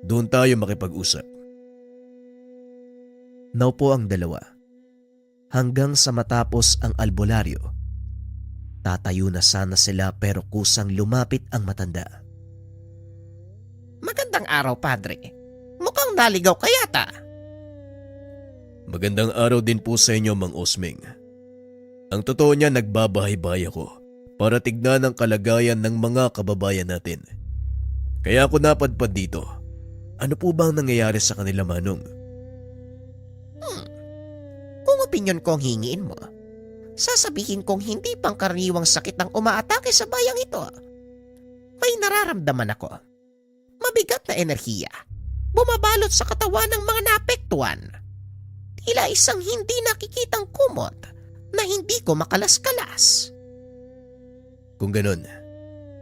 Doon tayo makipag-usap. Naupo ang 2. Hanggang sa matapos ang albularyo. Tatayo na sana sila pero kusang lumapit ang matanda. Magandang araw, Padre. Mukhang naligaw ka yata. Magandang araw din po sa inyo, Mang Osmeng. Ang totoo niya, nagbabahay-bahay ako para tignan ang kalagayan ng mga kababayan natin. Kaya ako napadpad dito. Ano po ba ang nangyayari sa kanila, Manong? Kung opinyon ko ang hingiin mo, sasabihin kong hindi pangkaraniwang sakit ang umaatake sa bayang ito. May nararamdaman ako. Mabigat na enerhiya. Bumabalot sa katawan ng mga naapektuhan. Tila isang hindi nakikitang kumot na hindi ko makalas-kalas. Kung ganon,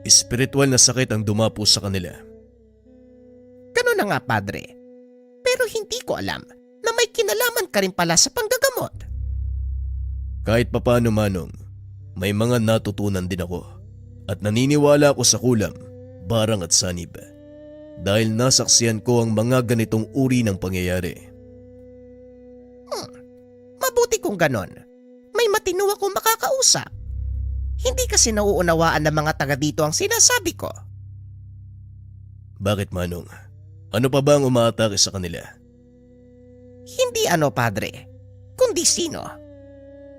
espiritual na sakit ang dumapo sa kanila. Ganun na nga, Padre. Pero hindi ko alam na may kinalaman ka rin pala sa panggagamot. Kahit papano, Manong, may mga natutunan din ako at naniniwala ako sa kulam, barang at sanib dahil nasaksiyan ko ang mga ganitong uri ng pangyayari. Mabuti kung ganon. May matino akong makakausap. Hindi kasi nauunawaan ng mga taga dito ang sinasabi ko. Bakit, Manong? Ano pa ba ang umaatake sa kanila? Hindi ano, Padre, kundi sino.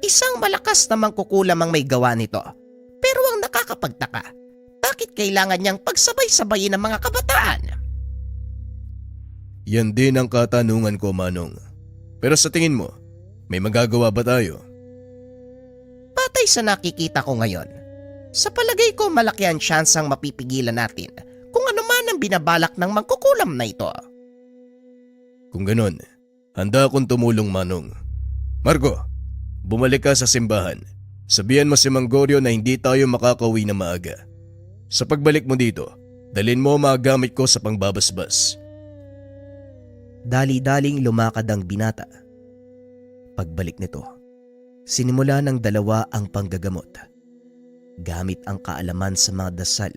Isang malakas na mangkukulam ang may gawa nito. Pero ang nakakapagtaka, bakit kailangan niyang pagsabay-sabayin ng mga kabataan? Yan din ang katanungan ko, Manong. Pero sa tingin mo, may magagawa ba tayo? Patay sa nakikita ko ngayon, sa palagay ko malaki ang tsansang mapipigilan natin kung ano man ang binabalak ng mangkukulam na ito. Kung ganon, handa akong tumulong, Manong. Marco, bumalik ka sa simbahan. Sabihan mo si Mang Goryo na hindi tayo makakauwi na maaga. Sa pagbalik mo dito, dalhin mo ang mga gamit ko sa pangbabasbas. Dali-daling lumakad ang binata. Pagbalik nito, sinimula ng dalawa ang panggagamot. Gamit ang kaalaman sa mga dasal,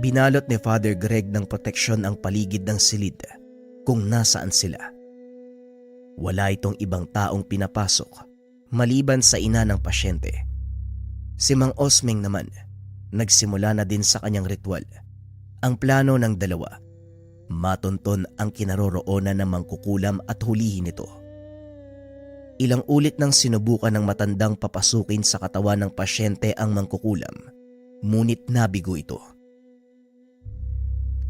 binalot ni Father Greg ng proteksyon ang paligid ng silid kung nasaan sila. Wala itong ibang taong pinapasok maliban sa ina ng pasyente. Si Mang Osmeng naman, nagsimula na din sa kanyang ritual. Ang plano ng dalawa, matunton ang kinaroroonan ng mangkukulam at hulihin ito. Ilang ulit nang sinubukan ng matandang papasukin sa katawan ng pasyente ang mangkukulam, ngunit nabigo ito.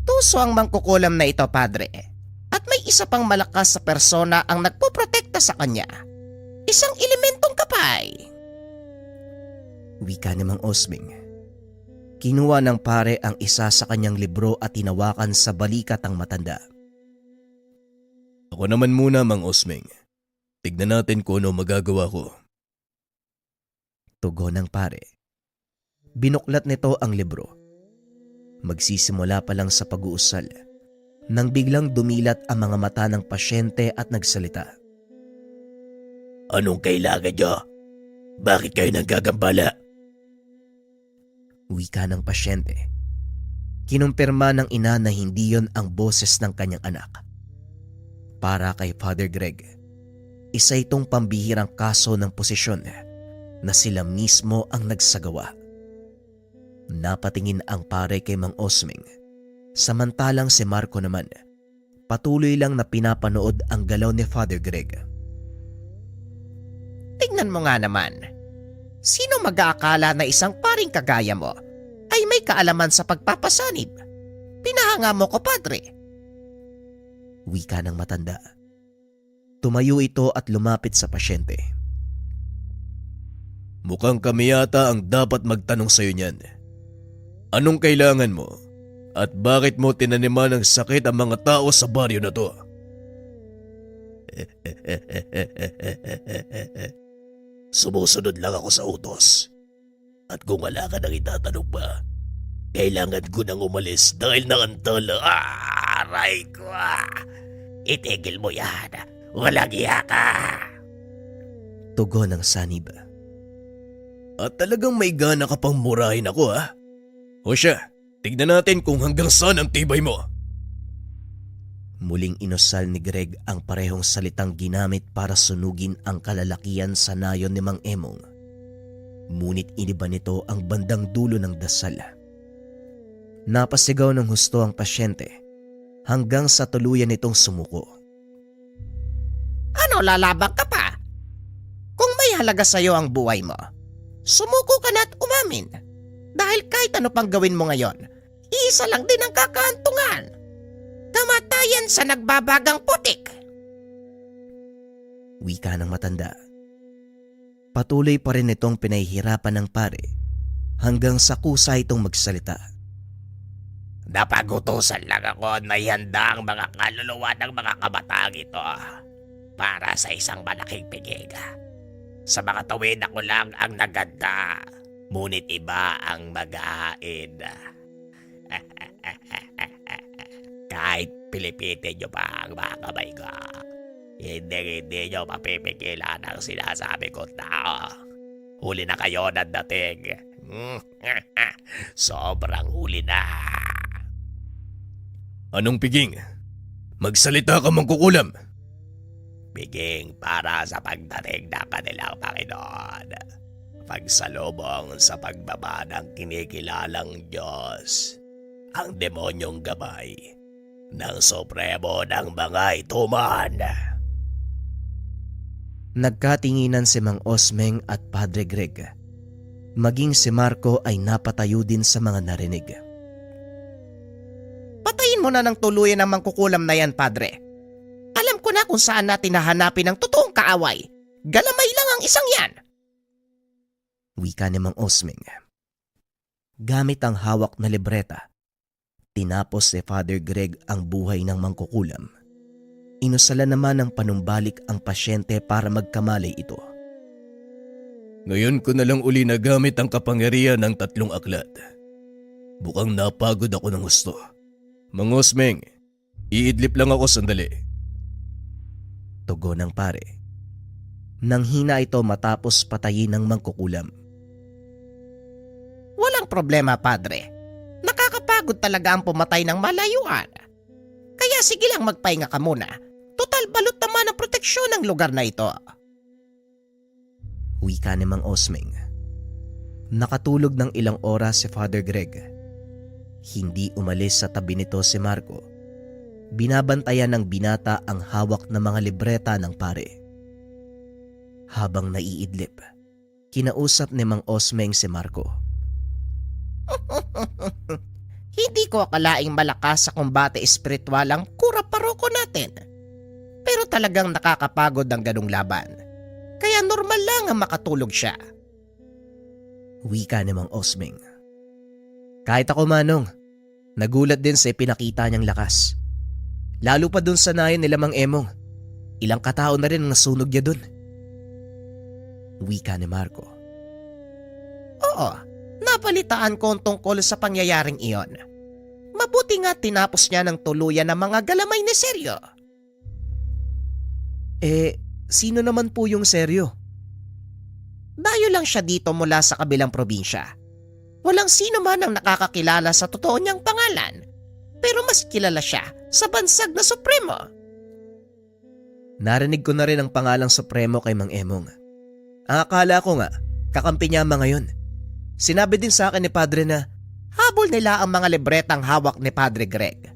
Tuso ang mangkukulam na ito, Padre. At may isa pang malakas sa persona ang nagpoprotekta sa kanya. Isang elementong kapay. Wika ni Mang Osmeng. Kinuha ng pare ang isa sa kanyang libro at tinawakan sa balikat ang matanda. Ako naman muna, Mang Osmeng. Tignan natin kung ano magagawa ko. Tugon ng pare. Binuklat nito ang libro. Magsisimula pa lang sa pag-uusal nang biglang dumilat ang mga mata ng pasyente at nagsalita. Anong kailangan nyo? Bakit kayo nagagambala? Wika ng pasyente. Kinumpirma ng ina na hindi yon ang boses ng kanyang anak. Para kay Father Greg, isa itong pambihirang kaso ng posisyon na sila mismo ang nagsagawa. Napatingin ang pare kay Mang Osmeng, samantalang si Marco naman patuloy lang na pinapanood ang galaw ni Father Greg. Tingnan mo nga naman. Sino mag-aakala na isang paring kagaya mo ay may kaalaman sa pagpapasanib? Pinahanga mo ko, Padre. Wika ng matanda. Tumayo ito at lumapit sa pasyente. Mukhang kami yata ang dapat magtanong sa'yo niyan. Anong kailangan mo? At bakit mo tinaniman ng sakit ang mga tao sa baryo na to? Sumusunod lang ako sa utos. At kung wala ka nang itatanong pa, kailangan ko nang umalis dahil nakantala. Aray ko! Itigil mo yan. Walang iya ka! Tugon ng sanib. At talagang may gana ka pang murahin ako, ha? O siya, tignan natin kung hanggang saan ang tibay mo. Muling inusal ni Greg ang parehong salitang ginamit para sunugin ang kalalakian sa nayon ni Mang Emong. Ngunit iniba nito ang bandang dulo ng dasal. Napasigaw ng husto ang pasyente hanggang sa tuluyan nitong sumuko. Ano, lalabang ka pa? Kung may halaga sa'yo ang buhay mo, sumuko ka na at umamin. Dahil kahit ano pang gawin mo ngayon, isa lang din ang kakaantungan. Kamatayan sa nagbabagang putik. Wika ng matanda. Patuloy pa rin itong pinahihirapan ng pare hanggang sa kusa itong magsalita. Napagutusan lang ako na ihanda ang mga kaluluwa ng mga kabataang ito para sa isang malaking piging. Sa mga tuwin ako lang ang naganda, ngunit iba ang mag-ahain. Kahit pilipitin nyo pa ang mga kamay ko, hindi nyo mapipigilan ang sinasabi kong tao. Huli na kayo ng dating. Sobrang huli na. Anong piging? Magsalita ka, Mangkukulam. Piging para sa pagdating ng kanilang Panginoon. Pagsalubong sa pagbaba ng kinikilalang Diyos. Ang demonyong gabay ng Supremo ng mga ituman. Nagkatinginan si Mang Osmeng at Padre Greg. Maging si Marco ay napatayo din sa mga narinig. Patayin mo na ng tuluyan ang mangkukulam na yan, Padre. Alam ko na kung saan natin hahanapin ang totoong kaaway. Galamay lang ang isang yan. Wika ni Mang Osmeng. Gamit ang hawak na libreta, tinapos si Father Greg ang buhay ng mangkukulam. Inusala naman ng panumbalik ang pasyente para magkamalay ito. Ngayon ko na lang uli nagamit ang kapangyarihan ng 3 aklat. Bukang napagod ako ng gusto. Mang Osmeng, iidlip lang ako sandali. Tugon ng pare. Nang hina ito matapos patayin ng mangkukulam. Walang problema, Padre. Nakakapagod talaga ang pumatay ng malayuan. Kaya sige lang magpahinga ka muna. Total balot naman ang proteksyon ng lugar na ito. Wika ni Mang Osmeng. Nakatulog ng ilang oras si Father Greg. Hindi umalis sa tabi nito si Marco. Binabantayan ng binata ang hawak na mga libreta ng pare. Habang naiidlip, kinausap ni Mang Osmeng si Marco. Hindi ko akalaing malakas sa kumbate espiritual ang kura paroko natin. Pero talagang nakakapagod ang ganung laban. Kaya normal lang ang makatulog siya. Wika ni Mang Osmeng. Kahit ako, Manong, nagulat din sa ipinakita niyang lakas. Lalo pa dun sa nayon nila Mang Emong. Ilang katao na rin ang nasunog niya dun. Wika ni Marco. Oo, napalitaan ko ang tungkol sa pangyayaring iyon. Mabuti nga tinapos niya ng tuluyan ng mga galamay na seryo. Sino naman po yung seryo? Dayo lang siya dito mula sa kabilang probinsya. Walang sino man ang nakakakilala sa totoo niyang pangalan. Pero mas kilala siya sa bansag na Supremo. Narinig ko na rin ang pangalang Supremo kay Mang Emong. Ang akala ko nga, kakampi niya mga yun. Sinabi din sa akin ni Padre na Habol nila ang mga libretang hawak ni Padre Greg.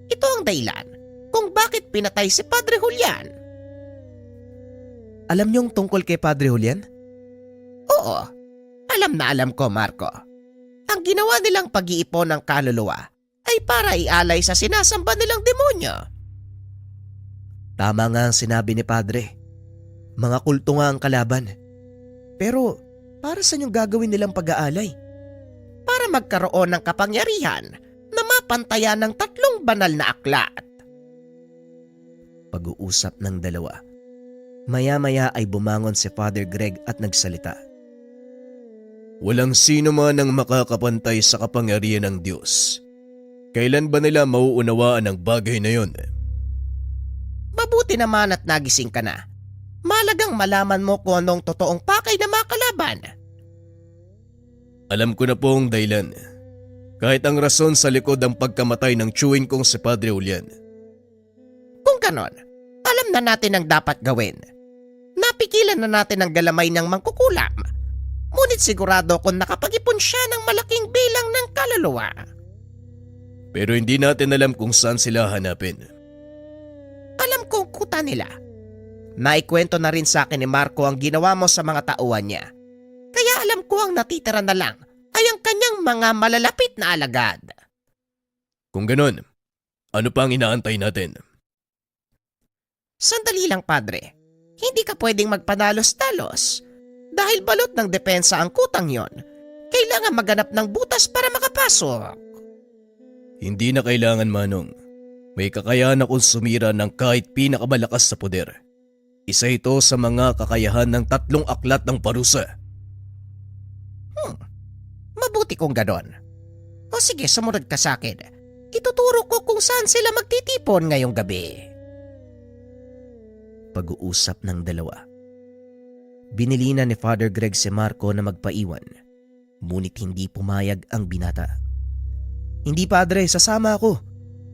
Ito ang dahilan kung bakit pinatay si Padre Julian. alam niyong tungkol kay Padre Julian? Oo, alam na alam ko, Marco. Ang ginawa nilang pag-iipon ng kaluluwa ay para ialay sa sinasamba nilang demonyo. Tama nga ang sinabi ni Padre. Mga kulto nga ang kalaban. Pero para saan yung gagawin nilang pag-aalay? Para magkaroon ng kapangyarihan na mapantayan ng 3 banal na aklat. Pag-uusap ng dalawa. Maya-maya ay bumangon si Father Greg at nagsalita. Walang sino man ang makakapantay sa kapangyarihan ng Diyos. Kailan ba nila mauunawaan ang bagay na yon? Mabuti naman at nagising ka na. Malagang malaman mo kung anong totoong pakay na makalaban. Alam ko na po ang dahilan. Kahit ang rason sa likod ang pagkamatay ng chewing kong si Padre Julian. Kung ganon, alam na natin ang dapat gawin. Napigilan na natin ang galamay ng mangkukulam. Ngunit sigurado kung nakapag-ipon siya ng malaking bilang ng kaluluwa. Pero hindi natin alam kung saan sila hanapin. Alam kong kuta nila. Naikwento na rin sa akin ni Marco ang ginawa mo sa mga tauhan niya. Kaya alam ko ang natitira na lang ay ang kanyang mga malalapit na alagad. Kung ganon, ano pa ang inaantay natin? Sandali lang, Padre. Hindi ka pwedeng magpadalos-dalos. Dahil balot ng depensa ang kutang yon, kailangan maghanap ng butas para makapasok. Hindi na kailangan, Manong. May kakayahan akong sumira ng kahit pinakamalakas sa poder. Isa ito sa mga kakayahan ng 3 aklat ng parusa. Mabuti kung ganon. O sige, sumunod ka sa akin. Ituturo ko kung saan sila magtitipon ngayong gabi. Pag-uusap ng dalawa. Binilina ni Father Greg si Marco na magpaiwan, ngunit hindi pumayag ang binata. Hindi, Padre, sasama ako.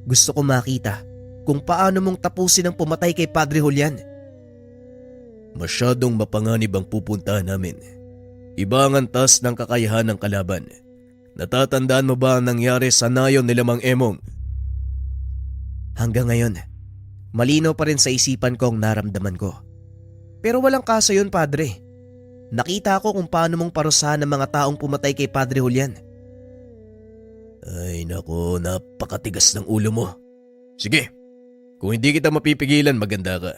Gusto ko makita kung paano mong tapusin ang pumatay kay Padre Julian. Masyadong mapanganib ang pupuntahan namin. Iba ang antas ng kakayahan ng kalaban. Natatandaan mo ba ang nangyari sa nayon nila Mang Emong? Hanggang ngayon, malinaw pa rin sa isipan ko ang naramdaman ko. Pero walang kaso yun, Padre. Nakita ko kung paano mong parusahan ng mga taong pumatay kay Padre Julian. Ay nako, napakatigas ng ulo mo. Sige, kung hindi kita mapipigilan, maganda ka.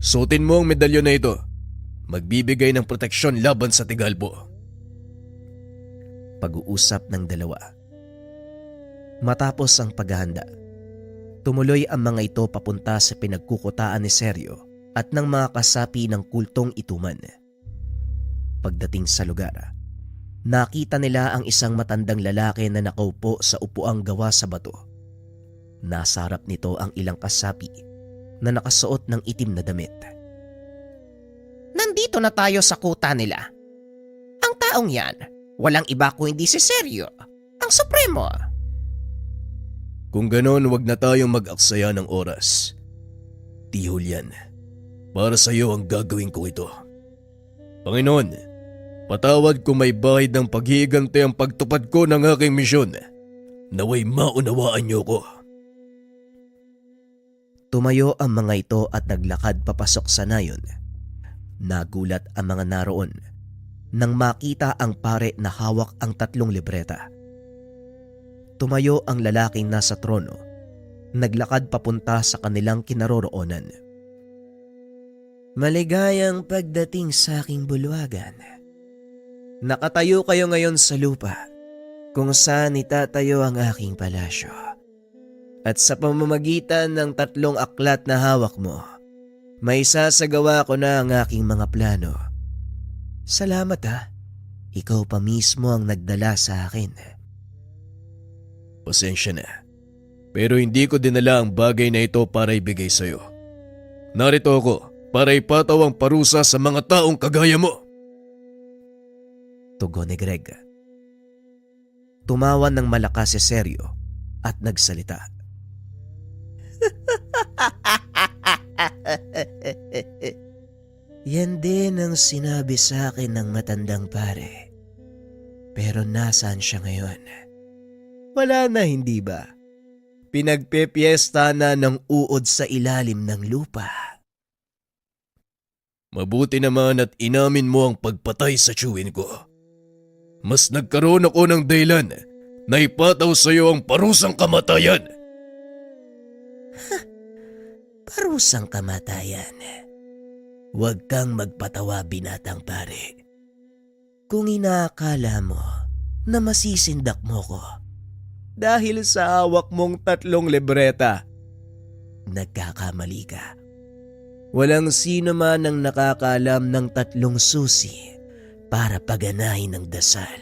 Suotin mo ang medalyon na ito. Magbibigay ng proteksyon laban sa Tigalbo. Pag-uusap ng dalawa. Matapos ang paghahanda, tumuloy ang mga ito papunta sa pinagkukutaan ni Sergio at ng mga kasapi ng kultong ituman. Pagdating sa lugar, nakita nila ang isang matandang lalaki na nakaupo sa upuang gawa sa bato. Nasa harap nito ang ilang kasapi na nakasuot ng itim na damit. Nandito na tayo sa kuta nila. Ang taong yan, walang iba kundi si Sergio, ang Supremo. Kung ganon, wag na tayong mag-aksaya ng oras. Ti Julian, para sa iyo ang gagawin ko ito. Panginoon, patawad kung may bahid ng paghihiganti ang pagtupad ko ng aking misyon. Naway maunawaan niyo ko. Tumayo ang mga ito at naglakad papasok sa nayon. Nagulat ang mga naroon nang makita ang pare na hawak ang 3 libreta. Tumayo ang lalaking nasa trono, naglakad papunta sa kanilang kinaroroonan. Maligayang pagdating sa aking bulwagan. Nakatayo kayo ngayon sa lupa kung saan itatayo ang aking palasyo. At sa pamamagitan ng 3 aklat na hawak mo, may sasagawa ko na ang aking mga plano. Salamat ha. Ikaw pa mismo ang nagdala sa akin. Pasensya na. Pero hindi ko dinala ang bagay na ito para ibigay sa iyo. Narito ako para ipataw ang parusa sa mga taong kagaya mo. Tugon ni Greg. Tumawa ng malakas si Sergio at nagsalita. Yan din ang sinabi sa akin ng matandang pare. Pero nasaan siya ngayon? Wala na, hindi ba? Pinagpepiesta na ng uod sa ilalim ng lupa. Mabuti naman at inamin mo ang pagpatay sa tiyuhin ko. Mas nagkaroon ako ng dahilan na ipataw sa iyo ang parusang kamatayan. Parusang kamatayan. Huwag kang magpatawa, binatang pare. Kung inaakala mo na masisindak mo ko dahil sa hawak mong 3 libreta, nagkakamali ka. Walang sino man ang nakakaalam ng 3 susi para paganahin ang dasal.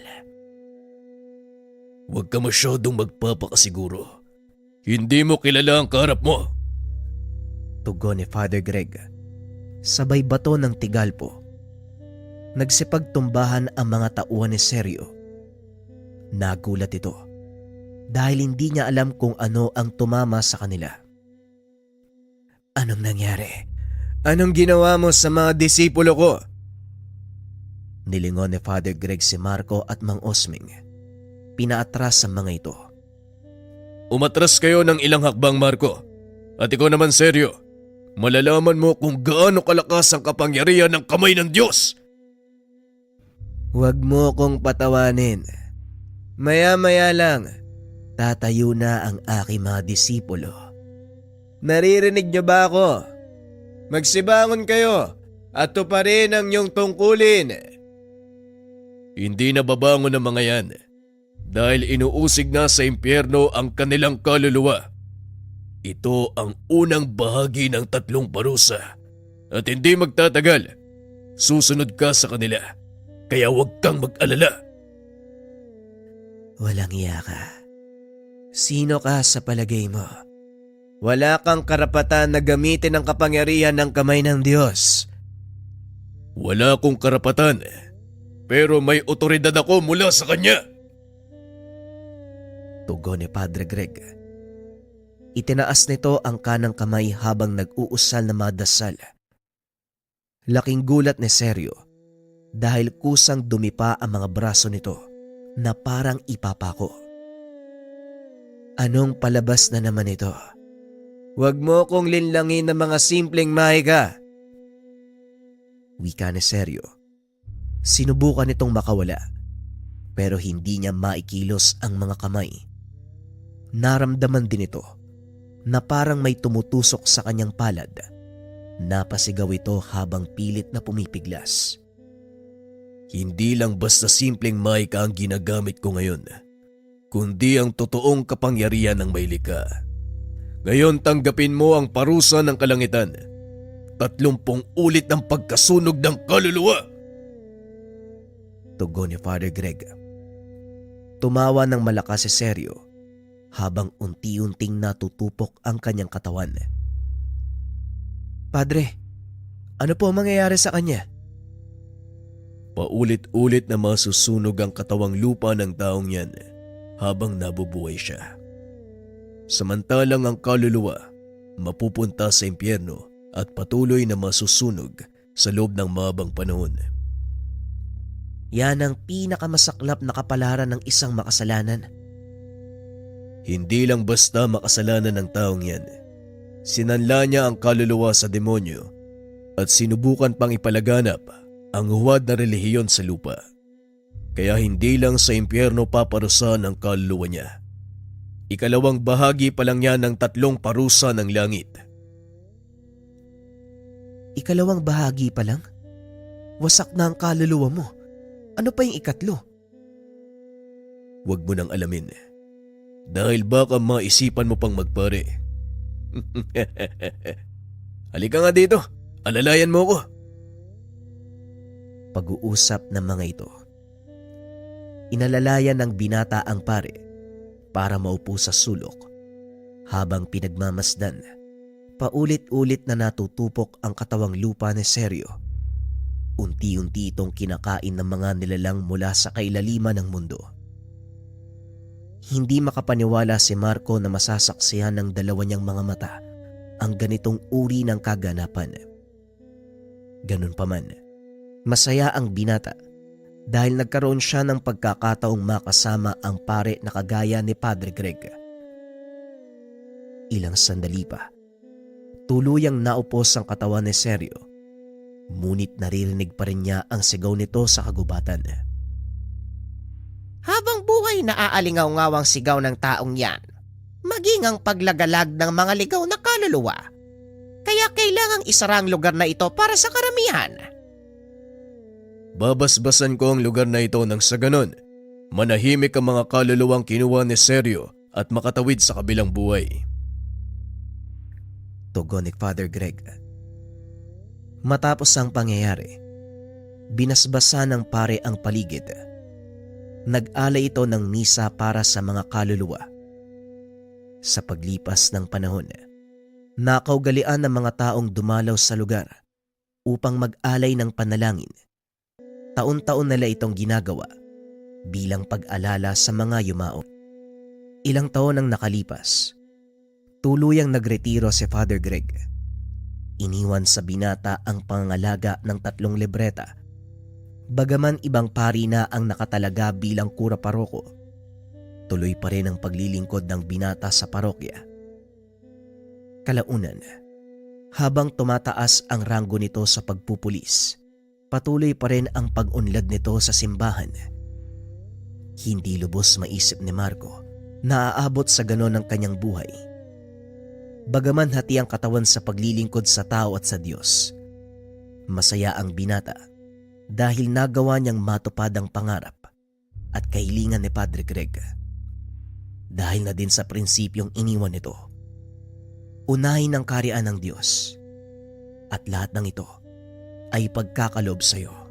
Huwag ka masyadong magpapakasiguro. Hindi mo kilala ang kaharap mo. Tugon ni Father Greg. Sabay bato ng Tigalpo. Nagsipagtumbahan ang mga tauhan ni Sergio. Nagulat ito dahil hindi niya alam kung ano ang tumama sa kanila. Anong nangyari? Anong ginawa mo sa mga disipulo ko? Nilingon ni Father Greg si Marco at Mang Osming. Pinaatras ang mga ito. Umatras kayo ng ilang hakbang, Marco. At ikaw naman, Sergio. Malalaman mo kung gaano kalakas ang kapangyarihan ng kamay ng Diyos. Huwag mo kong patawanin. Maya-maya lang, Tatayo na ang aking mga disipulo. Naririnig niyo ba ako? Magsibangon kayo at tuparin ang inyong tungkulin. Hindi na babangon ng mga yan dahil inuusig na sa impyerno ang kanilang kaluluwa. Ito ang unang bahagi ng 3 parusa at hindi magtatagal. Susunod ka sa kanila, kaya huwag kang mag-alala. Walang iya ka. Sino ka sa palagay mo? Wala kang karapatan na gamitin ang kapangyarihan ng kamay ng Diyos. Wala akong karapatan, pero may otoridad ako mula sa Kanya. Tugon ni Padre Greg. Itinaas nito ang kanang kamay habang nag-uusal na mga dasal. Laking gulat ni Sergio dahil kusang dumipa ang mga braso nito na parang ipapako. Anong palabas na naman ito? Huwag mo kong linlangin ng mga simpleng mahika. Wika ni Sergio. Sinubukan nitong makawala pero hindi niya maikilos ang mga kamay. Naramdaman din ito na parang may tumutusok sa kanyang palad. Napasigaw ito habang pilit na pumipiglas. Hindi lang basta simpleng mahika ang ginagamit ko ngayon, kundi ang totoong kapangyarihan ng may likha. Ngayon tanggapin mo ang parusa ng kalangitan. 30 ulit ng pagkasunog ng kaluluwa. Tugon ni Father Greg. Tumawa ng malakas si Sergio habang unti-unting natutupok ang kanyang katawan. Padre, ano po ang mangyayari sa kanya? Paulit-ulit na masusunog ang katawang lupa ng taong yan habang nabubuhay siya. Samantalang ang kaluluwa mapupunta sa impyerno at patuloy na masusunog sa loob ng mahabang panahon. Yan ang pinakamasaklap na kapalaran ng isang makasalanan. Hindi lang basta makasalanan ng taong yan. Sinanla niya ang kaluluwa sa demonyo at sinubukan pang ipalaganap ang huwad na relihiyon sa lupa. Kaya hindi lang sa impyerno paparusahan ang kaluluwa niya. Ikalawang bahagi pa lang yan ng 3 parusa ng langit. Ikalawang bahagi pa lang? Wasak na ang kaluluwa mo. Ano pa yung ikatlo? Huwag mo nang alamin. Dahil baka maisipan mo pang magpare. Halika nga dito. Alalayan mo ko. Pag-uusap ng mga ito. Inalalayan ng binata ang pare para maupo sa sulok habang pinagmamasdan. Paulit-ulit na natutupok ang katawang lupa ni Sergio. Unti-unti itong kinakain ng mga nilalang mula sa kailaliman ng mundo. Hindi makapaniwala si Marco na masasaksihan ng dalawa niyang mga mata ang ganitong uri ng kaganapan. Ganun pa man, masaya ang binata dahil nagkaroon siya ng pagkakataong makasama ang pare na kagaya ni Padre Greg. Ilang sandali pa, tuluyang naupos ang katawan ni Sergio, ngunit naririnig pa rin niya ang sigaw nito sa kagubatan. Habang buhay na aalingaw-ngawang sigaw ng taong yan, maging ang paglagalag ng mga ligaw na kaluluwa. Kaya kailangang isara ang lugar na ito para sa karamihan. Babasbasan ko ang lugar na ito nang sa ganon, manahimik ang mga kaluluwang kinuha ni Sergio at makatawid sa kabilang buhay. Tugon ni Father Greg. Matapos ang pangyayari, binasbasa ng pare ang paligid. Nag-alay ito ng misa para sa mga kaluluwa. Sa paglipas ng panahon, nakaugalian ng mga taong dumalaw sa lugar upang mag-alay ng panalangin. Taon-taon nila itong ginagawa bilang pag-alala sa mga yumao. Ilang taon ang nakalipas, tuluyang nagretiro si Father Greg. Iniwan sa binata ang pangangalaga ng 3 libreta. Bagaman ibang pari na ang nakatalaga bilang kura paroko, tuloy pa rin ang paglilingkod ng binata sa parokya. Kalaunan, habang tumataas ang ranggo nito sa pagpupulis, patuloy pa rin ang pag-unlad nito sa simbahan. Hindi lubos maisip ni Marco naaabot sa ganon ang kanyang buhay. Bagaman hati ang katawan sa paglilingkod sa tao at sa Diyos, masaya ang binata dahil nagawa niyang matupad ang pangarap at kahilingan ni Padre Greg. Dahil na din sa prinsipyong iniwan nito, unahin ang kaharian ng Diyos at lahat ng ito ay pagkakalob sa iyo.